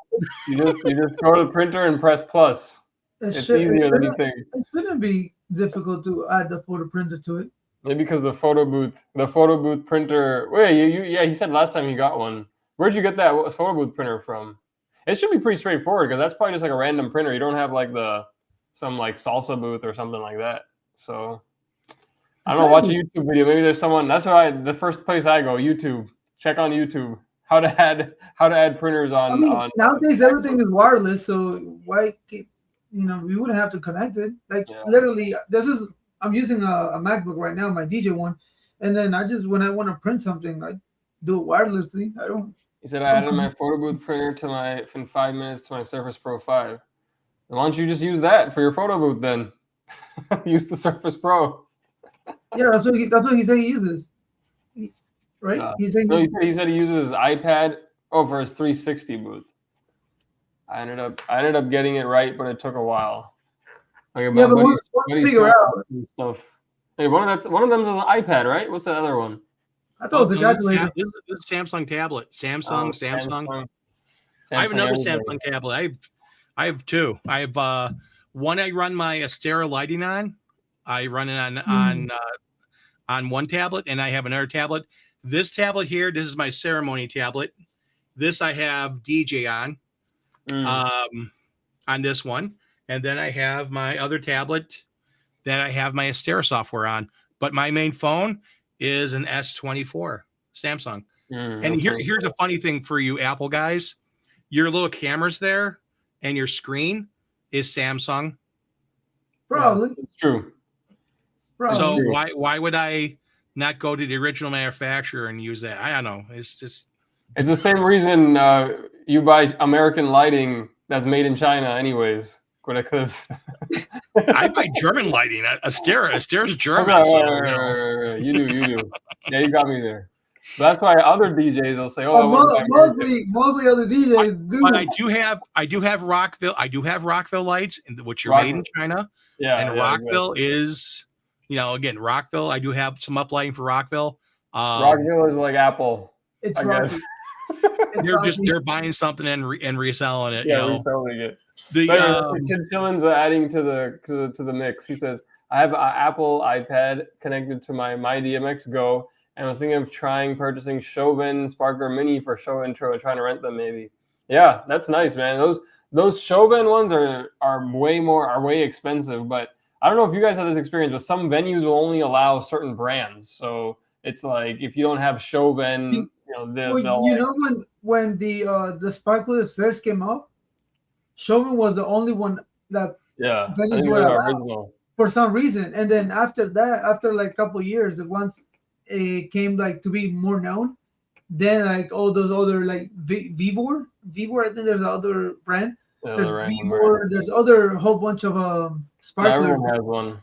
You just go to the printer and press plus. It's easier than you think. It shouldn't be difficult to add the photo printer to it. Maybe because the photo booth printer. Wait, he said last time he got one. Where'd you get that photo booth printer from? It should be pretty straightforward because that's probably just like a random printer. You don't have like some like salsa booth or something like that. So I don't know. Watch a YouTube video. Maybe there's someone. That's why the first place I go, YouTube. Check on YouTube how to add printers on. Nowadays everything is wireless, so why we wouldn't have to connect it. Like literally, I'm using a MacBook right now, my DJ one, and then when I want to print something, I do it wirelessly. I don't. He said I added my photo booth printer in 5 minutes to my Surface Pro 5. Why don't you just use that for your photo booth then? Use the Surface Pro. Yeah, that's what he said he uses. Right? He said he uses his iPad for his 360 booth. I ended up getting it right, but it took a while. Like but once figure out stuff. Hey, one of them is an iPad, right? What's the other one? I thought it was a calculator. This is a Samsung tablet. Samsung. I have another Samsung tablet. I have two. I have one I run my Astera lighting on. I run it on one tablet, and I have another tablet. This tablet here, this is my ceremony tablet. This I have DJ on this one. And then I have my other tablet that I have my Astera software on. But my main phone is an S24 Samsung. And here's a funny thing for you Apple guys. Your little cameras there and your screen is Samsung. Probably. It's true. Probably. So why would I not go to the original manufacturer and use that? I don't know. It's the same reason you buy American lighting that's made in China anyways. Because I buy German lighting. Astera's German. You do. Yeah, you got me there. But that's why other DJs will say, mostly other DJs do. But I do have Rockville. I do have Rockville lights, which are made in China. Yeah, and Rockville is, again, Rockville. I do have some uplighting for Rockville. Rockville is like Apple. It's I guess. They're buying something and reselling it. Yeah, reselling it. Kid Chillin's adding to the mix. He says, I have an Apple iPad connected to my DMX Go, and I was thinking of purchasing Chauvin Sparkler Mini for show intro and trying to rent them maybe. Yeah, that's nice, man. Those Chauvin ones are way expensive, but I don't know if you guys have this experience, but some venues will only allow certain brands. So it's like if you don't have Chauvin, You- Well, when the sparklers first came out, Chauvin was the only one that yeah, I venues think were they're the allowed original. for some reason. And then after that, after like a couple of years, once it came like to be more known, then like all those other like Vivor, I think there's another brand. Yeah, There's the Ranging Vivor, brand. there's other whole bunch of Yeah, sparklers. everyone has one.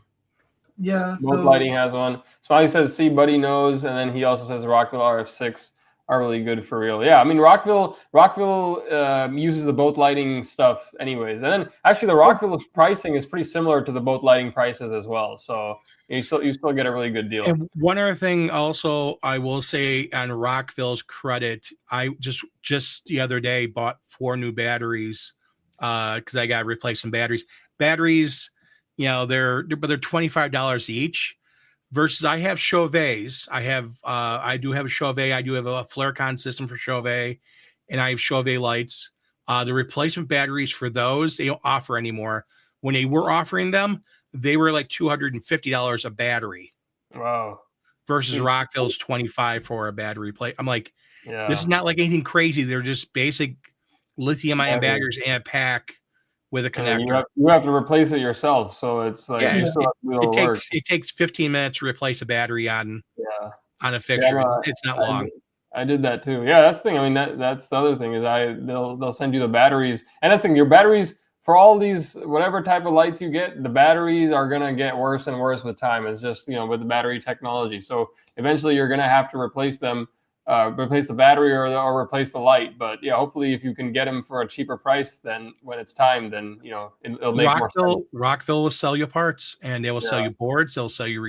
Yeah, Both so Lighting has one. Smiley says, "See, Buddy knows," and then he also says Rockville RF6 are really good for real. Yeah, I mean Rockville uses the Both Lighting stuff anyways, and then actually the Rockville pricing is pretty similar to the Both Lighting prices as well. So you still get a really good deal. And one other thing, also, I will say on Rockville's credit, I just the other day bought 4 new batteries because I got to replace some batteries. Batteries, you know, they're $25 each. Versus, I have Chauvets. I do have a Chauvet. I do have a Flarecon system for Chauvet, and I have Chauvet lights. The replacement batteries for those they don't offer anymore. When they were offering them, they were like $250 a battery. Wow. Versus Rockville's $25 for a battery plate. I'm like, yeah, this is not like anything crazy. They're just basic lithium-ion batteries in a pack with a connector. You have to replace it yourself, so it's like you still have to do the work. It takes 15 minutes to replace a battery on a fixture. Yeah, it's not long. I did that too. Yeah, that's the thing. I mean, that's the other thing is they'll send you the batteries, and that's the thing. Your batteries for all these whatever type of lights you get, the batteries are gonna get worse and worse with time. It's just with the battery technology. So eventually, you're gonna have to replace them. Replace the battery or replace the light. But yeah, hopefully if you can get them for a cheaper price, then when it's time, then it'll make more sense. Rockville will sell you parts, and they will sell you boards. They'll sell you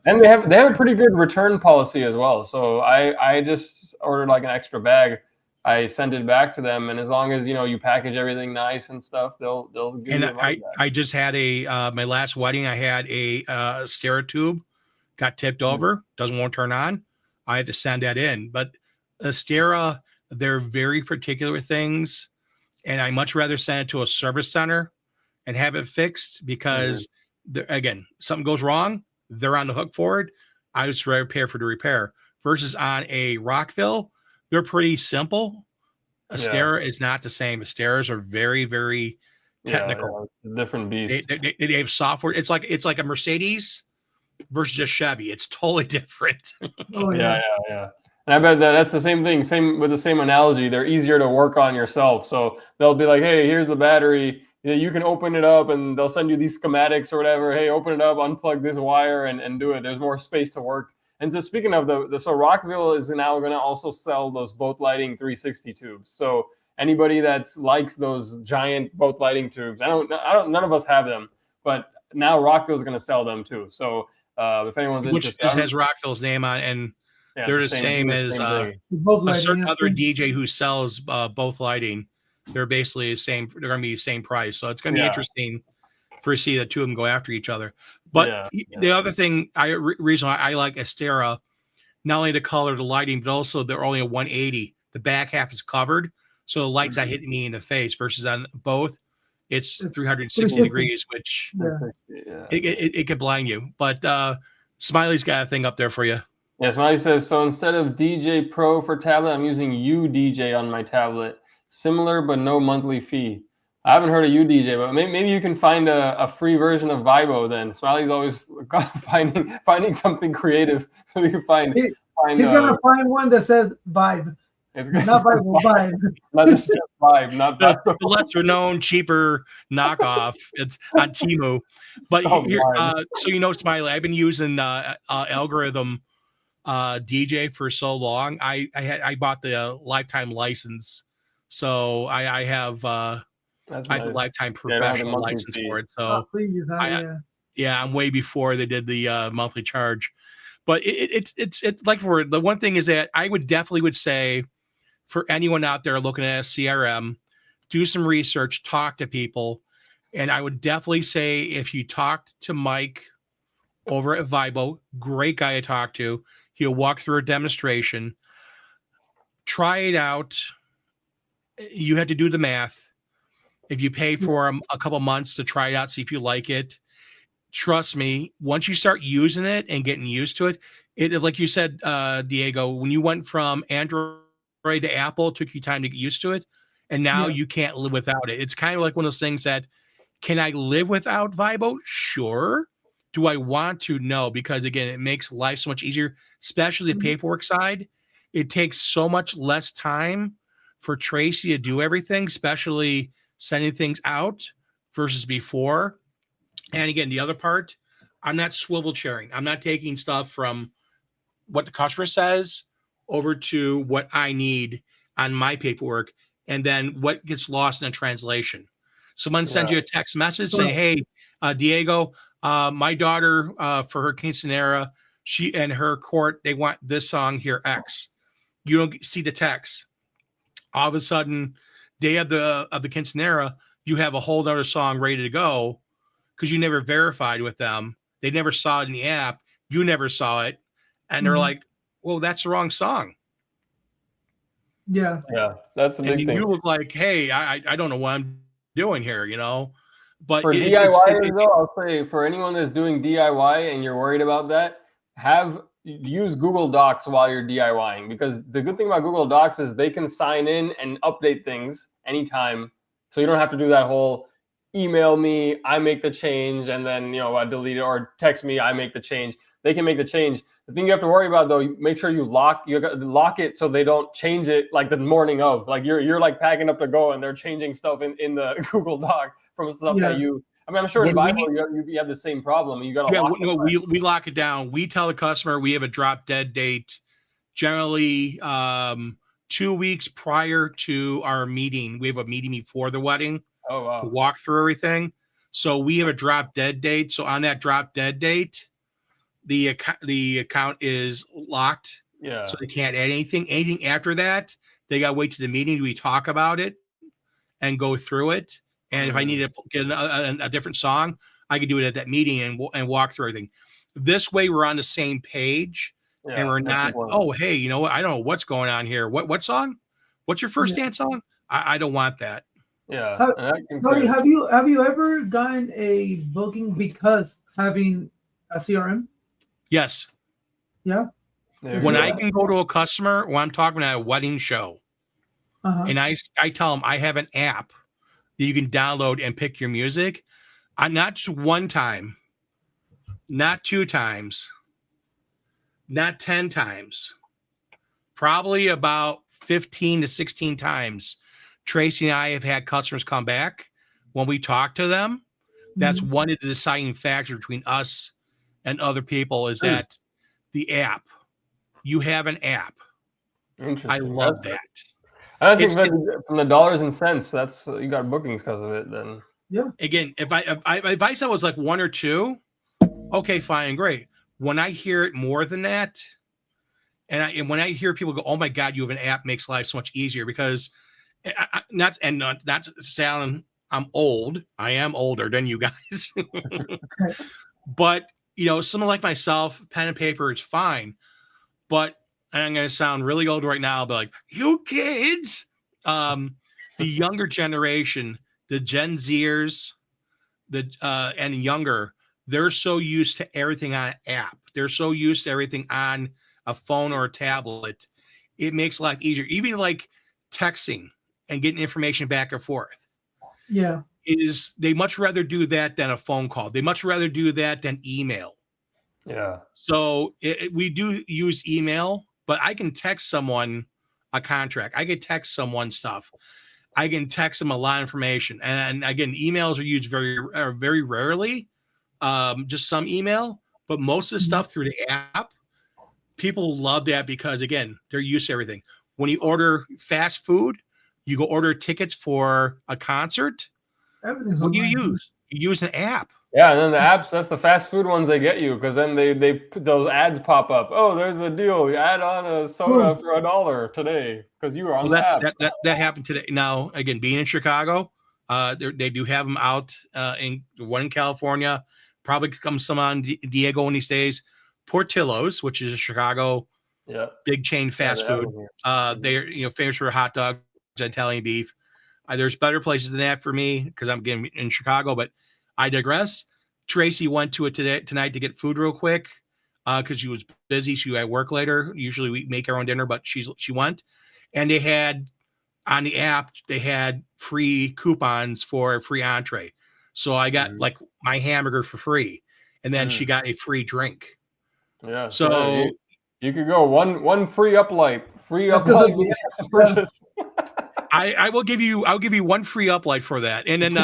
and they have a pretty good return policy as well. So I just ordered like an extra bag. I sent it back to them, and as long as you package everything nice and stuff, they'll give you the money back. I just had my last wedding. I had a Stera tube got tipped over, won't turn on. I had to send that in. But Stera, they're very particular with things, and I much rather send it to a service center and have it fixed because, again, something goes wrong, they're on the hook for it. I just rather pay for the repair. Versus on a Rockville, they're pretty simple. A Stera is not the same. Steras are very, very technical. It's a different beast. They have software. It's like a Mercedes versus a Chevy. It's totally different. Yeah. And I bet that's the same thing. Same with the same analogy. They're easier to work on yourself. So they'll be like, "Hey, here's the battery. You can open it up," and they'll send you these schematics or whatever. "Hey, open it up, unplug this wire, and do it." There's more space to work. And just speaking of so Rockville is now going to also sell those Both Lighting 360 tubes. So anybody that likes those giant Both Lighting tubes, none of us have them, but now Rockville is going to sell them too. So if anyone's interested, which just has Rockville's name on, and they're the same as a certain other DJ who sells Both Lighting. They're basically the same. They're going to be the same price, so it's going to be interesting for see the two of them go after each other. But the other thing, reason why I like Astera, not only the color, the lighting, but also they're only a 180. The back half is covered, so the light's not hitting me in the face. Versus on both, it's 360 degrees, which it could blind you. But Smiley's got a thing up there for you. Yeah, Smiley says, so instead of DJ Pro for tablet, I'm using UDJ on my tablet. Similar, but no monthly fee. I haven't heard of UDJ, but maybe you can find a free version of Vibo then. Smiley's always finding something creative so we can find. He's gonna find one that says Vibe. It's not Vibe, Vibe. Not just Vibe, not the lesser known, cheaper knockoff. It's on Temu. But so Smiley, I've been using Algorithm DJ for so long. I bought the lifetime license, so I have I have a lifetime professional license for it. So I'm way before they did the monthly charge. But it's like for the one thing is that I would say for anyone out there looking at a CRM, do some research, talk to people, and I would definitely say if you talked to Mike over at Vibo, great guy to talk to. He'll walk through a demonstration. Try it out. You have to do the math. If you pay for a couple months to try it out, see if you like it. Trust me, once you start using it and getting used to it, like you said, Diego, when you went from Android to Apple, it took you time to get used to it, and now you can't live without it. It's kind of like one of those things that, can I live without Vibo? Sure. Do I want to? No, because again, it makes life so much easier, especially the paperwork side. It takes so much less time for Tracy to do everything, especially sending things out versus before. And again, the other part, I'm not swivel chairing. I'm not taking stuff from what the customer says over to what I need on my paperwork, and then what gets lost in a translation. Someone sends you a text message saying, "Hey, Diego, my daughter for her quinceanera, she and her court, they want this song here, X." You don't see the text. All of a sudden, day of the quinceanera, you have a whole other song ready to go because you never verified with them. They never saw it in the app. You never saw it, and they're like, "Well, that's the wrong song." Yeah, that's a big thing. You look like, "Hey, I don't know what I'm doing here," But for DIY, though, I'll say for anyone that's doing DIY and you're worried about that, use Google Docs while you're DIYing, because the good thing about Google Docs is they can sign in and update things anytime, so you don't have to do that whole email me, I make the change, and then I delete it, or text me, I make the change. They can make the change. The thing you have to worry about, though, make sure you lock it so they don't change it like the morning of. Like you're like packing up to go and they're changing stuff in the Google Doc from stuff that you. I mean, I'm sure in Bible you have the same problem. You got to lock it. We lock it down. We tell the customer we have a drop dead date, generally 2 weeks prior to our meeting. We have a meeting before the wedding to walk through everything. So we have a drop dead date. So on that drop dead date, the account is locked. Yeah. So they can't add anything. Anything after that, they got to wait to the meeting. We talk about it and go through it. And if I need to get a different song, I can do it at that meeting and walk through everything. This way, we're on the same page, and we're not. Oh, hey, you know what? I don't know what's going on here. What song? What's your first dance song? I don't want that. Yeah. Tony, have you ever gotten a booking because having a CRM? Yes. Yeah. When I can go to a customer, when I'm talking at a wedding show, and I tell them I have an app that you can download and pick your music. Not just one time, not 2 times, not 10 times, probably about 15 to 16 times. Tracy and I have had customers come back when we talk to them. That's one of the deciding factors between us and other people is that the app. You have an app. Interesting. I love that. I think from the dollars and cents, that's you got bookings because of it. Then again, if I said it was like 1 or 2, okay, fine, great. When I hear it more than that, and when I hear people go, "Oh my God, you have an app," makes life so much easier because not to sound I'm old. I am older than you guys, but someone like myself, pen and paper is fine, but. And I'm going to sound really old right now, but like, you kids, the younger generation, the Gen Zers, and younger, they're so used to everything on an app. They're so used to everything on a phone or a tablet. It makes life easier. Even like texting and getting information back and forth. Yeah. They much rather do that than a phone call. They much rather do that than email. Yeah. So we do use email. But I can text someone a contract. I can text someone stuff. I can text them a lot of information. And again, emails are used very rarely, just some email. But most of the stuff through the app, people love that because, again, they're used to everything. When you order fast food, you go order tickets for a concert. What do you use? You use an app. Yeah, and then the apps, that's the fast food ones they get you because then they put those ads pop up. Oh, there's a deal. You add on a soda for $1 today because you were on the app. That happened today. Now, again, being in Chicago, they do have them out in one in California. Probably comes some on Diego when he stays. Portillo's, which is a Chicago big chain fast food. They're famous for hot dogs, Italian beef. There's better places than that for me because I'm getting in Chicago, but I digress. Tracy went to it tonight to get food real quick. because she was busy. She had work later. Usually we make our own dinner, but she went, and they had on the app they had free coupons for a free entree. So I got like my hamburger for free, and then she got a free drink. Yeah. So you could go one free uplight purchase. I'll give you one free uplight for that, and then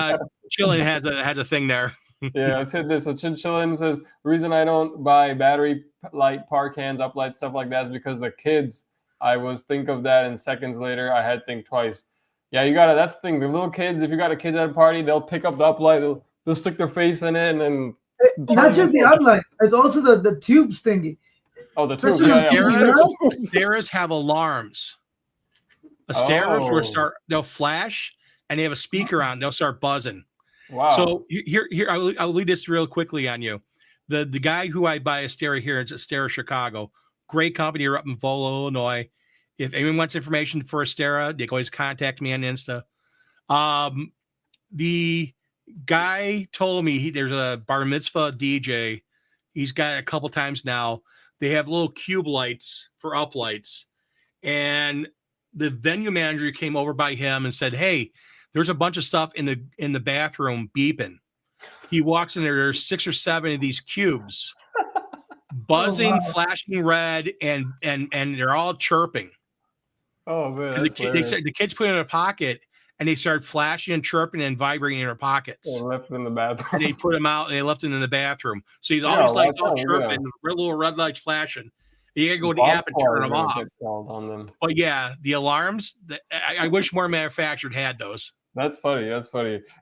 Chillin has a thing there. Yeah, let's hit this. So Chillin says the reason I don't buy battery light, par cans, uplight, stuff like that is because the kids. I was think of that, and seconds later I had to think twice. Yeah, you gotta. That's the thing. The little kids, if you got a kid at a party, they'll pick up the uplight, they'll stick their face in it, and then not just the uplight. It's also the tubes thingy. Oh, the tubes. Asteras have alarms. Asteras will start. They'll flash, and they have a speaker on. They'll start buzzing. Wow. So here, I'll lead this real quickly on you. The guy who I buy Astera here is Astera Chicago. Great company. You're up in Volo, Illinois. If anyone wants information for Astera, they can always contact me on Insta. The guy told me there's a bar mitzvah DJ. He's got it a couple times now. They have little cube lights for uplights. And the venue manager came over by him and said, hey, there's a bunch of stuff in the bathroom beeping. He walks in there. There's 6 or 7 of these cubes. Buzzing, flashing red, and they're all chirping. Oh man! The kids put it in their pocket, and they started flashing and chirping and vibrating in their pockets. They left them in the bathroom. And they put them out, and they left them in the bathroom. So he's always like all chirping, little red lights flashing. You gotta go to the app and turn them off. On them. But yeah, the alarms. I wish more manufacturers had those. That's funny. Yeah,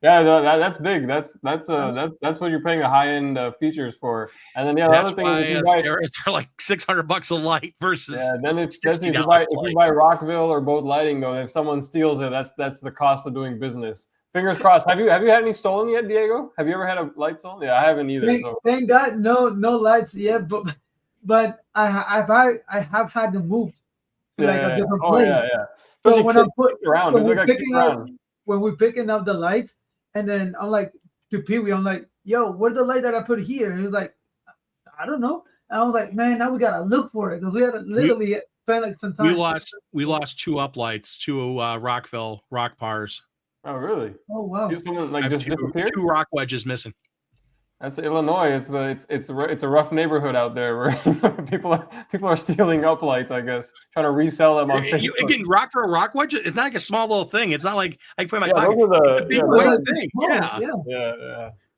that's big. That's what you're paying the high end features for. And then the other thing is they're like $600 a light versus then it's if you buy Rockville or Boat Lighting though, if someone steals it, that's the cost of doing business. Fingers crossed. Have you had any stolen yet, Diego? Have you ever had a light stolen? Yeah, I haven't either. Thank God, no lights yet. But I have had them moved to a different place. Yeah. So when I'm when we're picking up the lights, and then I'm like to Pee Wee, I'm like, yo, where's the light that I put here? And he was like, I don't know. And I was like, man, now we gotta look for it because we had to literally spend like some time. We lost 2 uplights, 2 Rockville rock bars. Oh really? Oh wow. Someone just disappeared? 2 rock wedges missing. That's Illinois. It's a rough neighborhood out there where people are stealing uplights, I guess, trying to resell them on Facebook. Again, rock for a rock wedge. It's not like a small little thing. It's not like I can put in my pocket. It's a big white thing.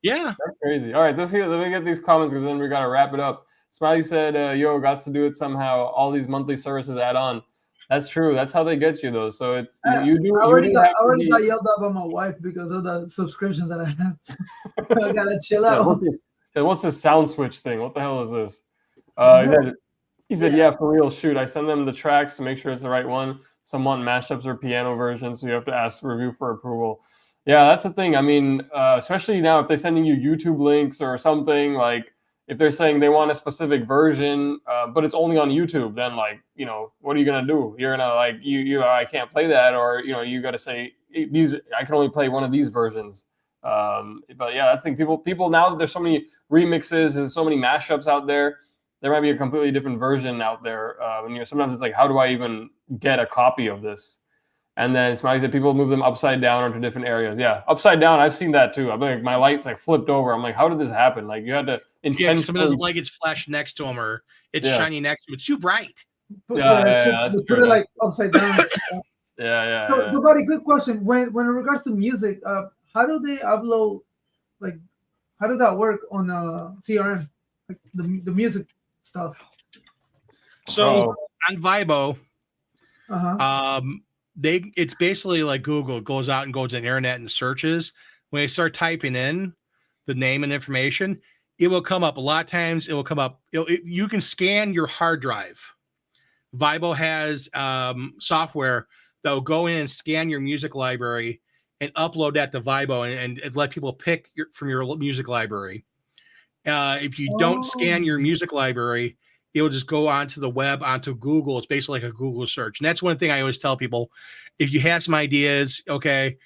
Yeah. That's crazy. All right, let me get these comments because then we gotta wrap it up. Smiley said, "Yo, got to do it somehow. All these monthly services add on." That's true. That's how they get you, though. So it's you do. I already got yelled at by my wife because of the subscriptions that I have. So I gotta chill out. What's this sound switch thing? What the hell is this? He said, yeah, for real. Shoot, I send them the tracks to make sure it's the right one. Some want mashups or piano versions, so you have to ask review for approval. Yeah, that's the thing. I mean, especially now if they're sending you YouTube links or something, like if they're saying they want a specific version, but it's only on YouTube, then what are you gonna do? You're gonna I can't play that, or you got to say these. I can only play one of these versions. But yeah, that's the thing. People now that there's so many remixes and so many mashups out there, there might be a completely different version out there. And sometimes it's like, how do I even get a copy of this? And then Smiley said people move them upside down onto different areas. Yeah, upside down. I've seen that too. I'm like, my light's flipped over. I'm like, how did this happen? Like you had to intentionally. Somebody doesn't like it's flashed next to them or it's shiny next to them. It's too bright. Put it upside down. Yeah. So, buddy, good question. When in regards to music, how do they upload? How does that work on CRM? Like the music stuff. So on Vibo, it's basically like Google. It goes out and goes to the internet and searches. When they start typing in the name and information, it will come up. A lot of times it will come up. You can scan your hard drive. Vibo has software that will go in and scan your music library and upload that to Vibo and let people pick from your music library. If you don't scan your music library, it will just go onto the web, onto Google. It's basically like a Google search. And that's one thing I always tell people. If you have some ideas, it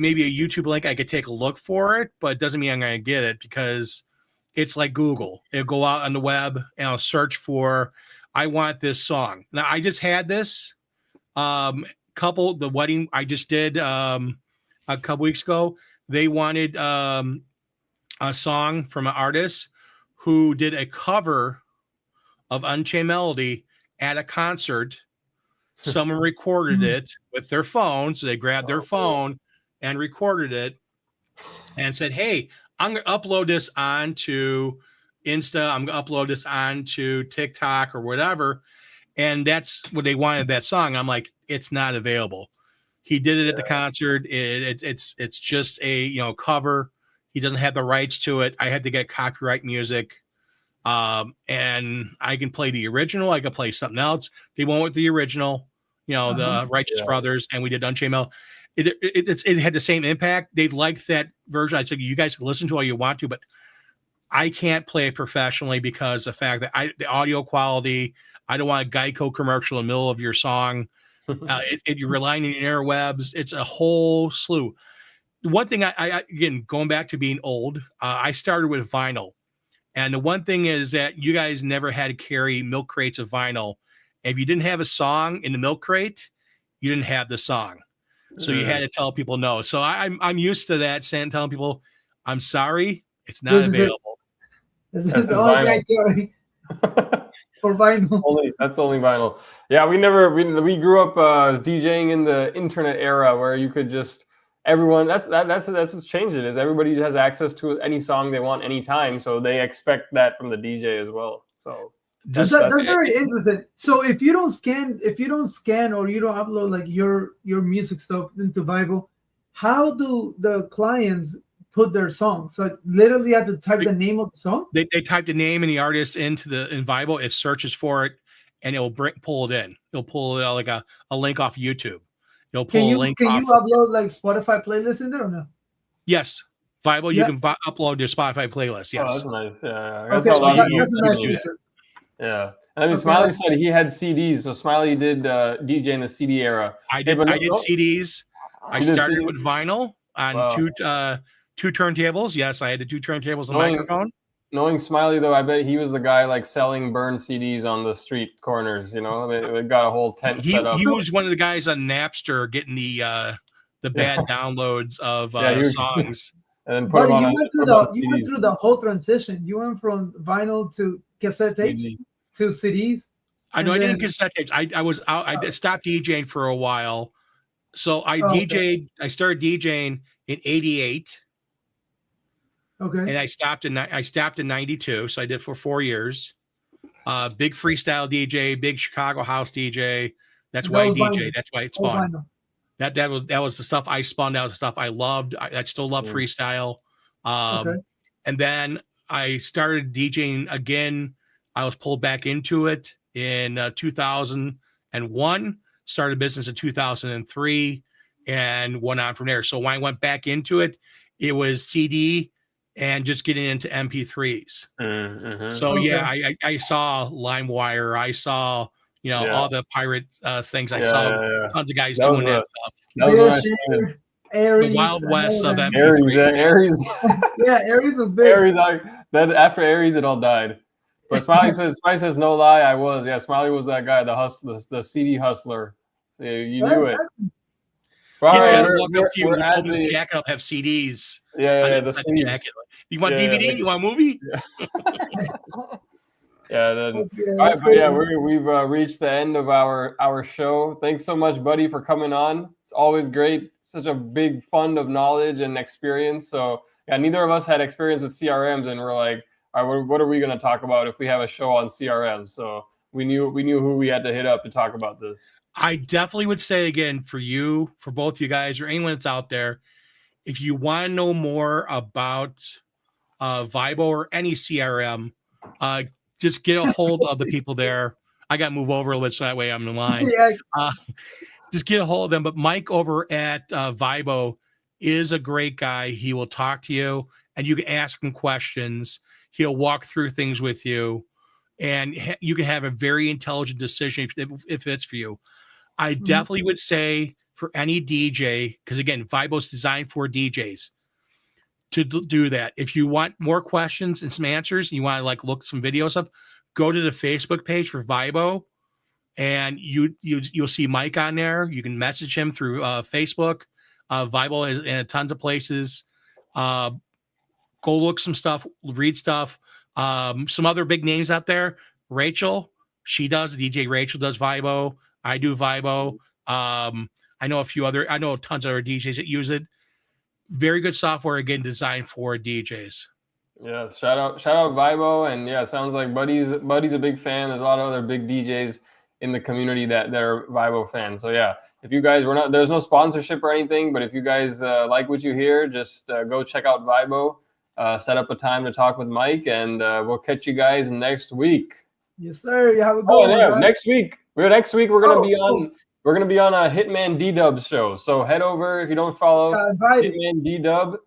may be a YouTube link. I could take a look for it, but it doesn't mean I'm going to get it because it's like Google. It'll go out on the web and I'll search for, I want this song. Now I just had this the wedding I just did a couple weeks ago. They wanted a song from an artist who did a cover of Unchained Melody at a concert. Someone recorded it with their phone. So they grabbed their phone and recorded it and said, hey, I'm going to upload this onto Insta. I'm going to upload this onto TikTok or whatever. And that's what they wanted, that song. I'm like, it's not available. He did it at the concert. It's just a cover. He doesn't have the rights to it. I had to get copyright music. And I can play the original. I could play something else. They went with the original, the Righteous Brothers, and we did Unchained Melody. It had the same impact. They liked that version. I said, you guys can listen to all you want to, but I can't play it professionally because the fact that the audio quality, I don't want a Geico commercial in the middle of your song. You're relying on the interwebs. It's a whole slew. One thing I again, going back to being old, I started with vinyl. And the one thing is that you guys never had to carry milk crates of vinyl. If you didn't have a song in the milk crate, you didn't have the song. So you had to tell people no. So I'm used to that, telling people, I'm sorry, it's not available. This is the only right carry for vinyl. That's the only vinyl. Yeah, we grew up DJing in the internet era where you could just everyone. That's what's changing is everybody has access to any song they want anytime. So they expect that from the DJ as well. So that's very interesting. So if you don't scan or you don't upload like your music stuff into Vibe, how do the clients put their songs? So literally have to type the name of the song? They type the name and the artist in Vibe, it searches for it, and it'll pull it in. It'll pull like a link off YouTube. It'll pull a link. Can you upload like Spotify playlists in there or no? Yes. Vibe, you can upload your Spotify playlist. Yes. Oh, that's nice. Yeah. That's a nice feature. Yeah. And I mean, Smiley said he had CDs. So Smiley did DJ in the CD era. I did CDs. I started with vinyl on two turntables. Yes, I had the two turntables and microphone. Knowing Smiley, though, I bet he was the guy like selling burned CDs on the street corners. They got a whole tent set up. He was one of the guys on Napster getting the bad downloads of songs. And then put them on. You went through the whole transition. You went from vinyl to cassette tapes to CDs. I know I didn't cassette tapes. I was out. I stopped DJing for a while, so I DJed. I started DJing in '88. Okay. And I stopped in 92. So I did for 4 years. Big freestyle DJ, big Chicago house DJ. That's why I DJ. That's why it spun. That was the stuff I spun out, the stuff I loved. I still love freestyle. And then I started DJing again. I was pulled back into it in 2001, started business in 2003, and went on from there. So when I went back into it, it was CD and just getting into MP3s. So I saw LimeWire. I saw all the pirate things. I saw tons of guys doing that stuff. Aries, the Wild West of MP3. Aries. Aries was big. Aries, then after Aries, it all died. But Smiley says no lie, I was. Yeah, Smiley was that guy, the CD hustler. You knew it. We're jacket up have CDs. The CDs. Jacket. You want DVD? You want a movie? We've reached the end of our show. Thanks so much, buddy, for coming on. It's always great. Such a big fund of knowledge and experience. So neither of us had experience with CRMs, and we're like, all right, what are we going to talk about if we have a show on CRM? So we knew who we had to hit up to talk about this. I definitely would say again for both you guys or anyone that's out there, if you want to know more about Vibe or any CRM, just get a hold of the people there. I got to move over a little bit so that way I'm in line. Just get a hold of them. But Mike over at Vibe is a great guy. He will talk to you and you can ask him questions. He'll walk through things with you and you can have a very intelligent decision if it's for you. I definitely would say for any DJ, because again, Vibe is designed for DJs. to do that. If you want more questions and some answers, and you want to like look some videos up, go to the Facebook page for Vibo, and you'll see Mike on there. You can message him through Facebook. Vibo is in tons of places. Go look some stuff, read stuff. Some other big names out there. Rachel, DJ Rachel does Vibo. I do Vibo. I know tons of other DJs that use it. Very good software, again, designed for DJs. Yeah, shout out Vibo, and yeah, sounds like Buddy's a big fan. There's a lot of other big DJs in the community that are Vibo fans. So yeah, if you guys there's no sponsorship or anything, but if you guys like what you hear, just go check out Vibo. Set up a time to talk with Mike, and we'll catch you guys next week. Yes, sir. You have a good one. Yeah, next week we're gonna be on. We're going to be on a Hitman D-Dub's show. So head over, if you don't follow Hitman D-Dub,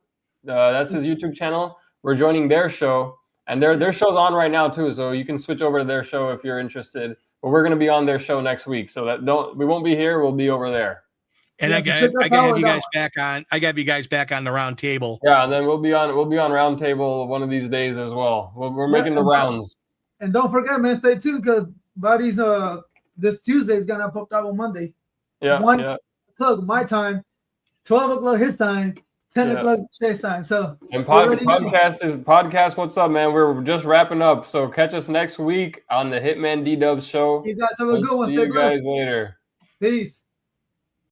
that's his YouTube channel. We're joining their show. And their show's on right now too. So you can switch over to their show if you're interested. But we're going to be on their show next week. So we won't be here. We'll be over there. And I got to have you guys back on. I got to have you guys back on the round table. Yeah, and then we'll be on round table one of these days as well. We're making the rounds. And don't forget, man, stay tuned because Buddy's this Tuesday is gonna pop up on Monday. Yeah, 1 o'clock my time, 12 o'clock his time, 10 o'clock Shay's time. So and podcast. What's up, man? We're just wrapping up. So catch us next week on the Hitman D-Dub show. You guys have a good one. See you guys later. Peace.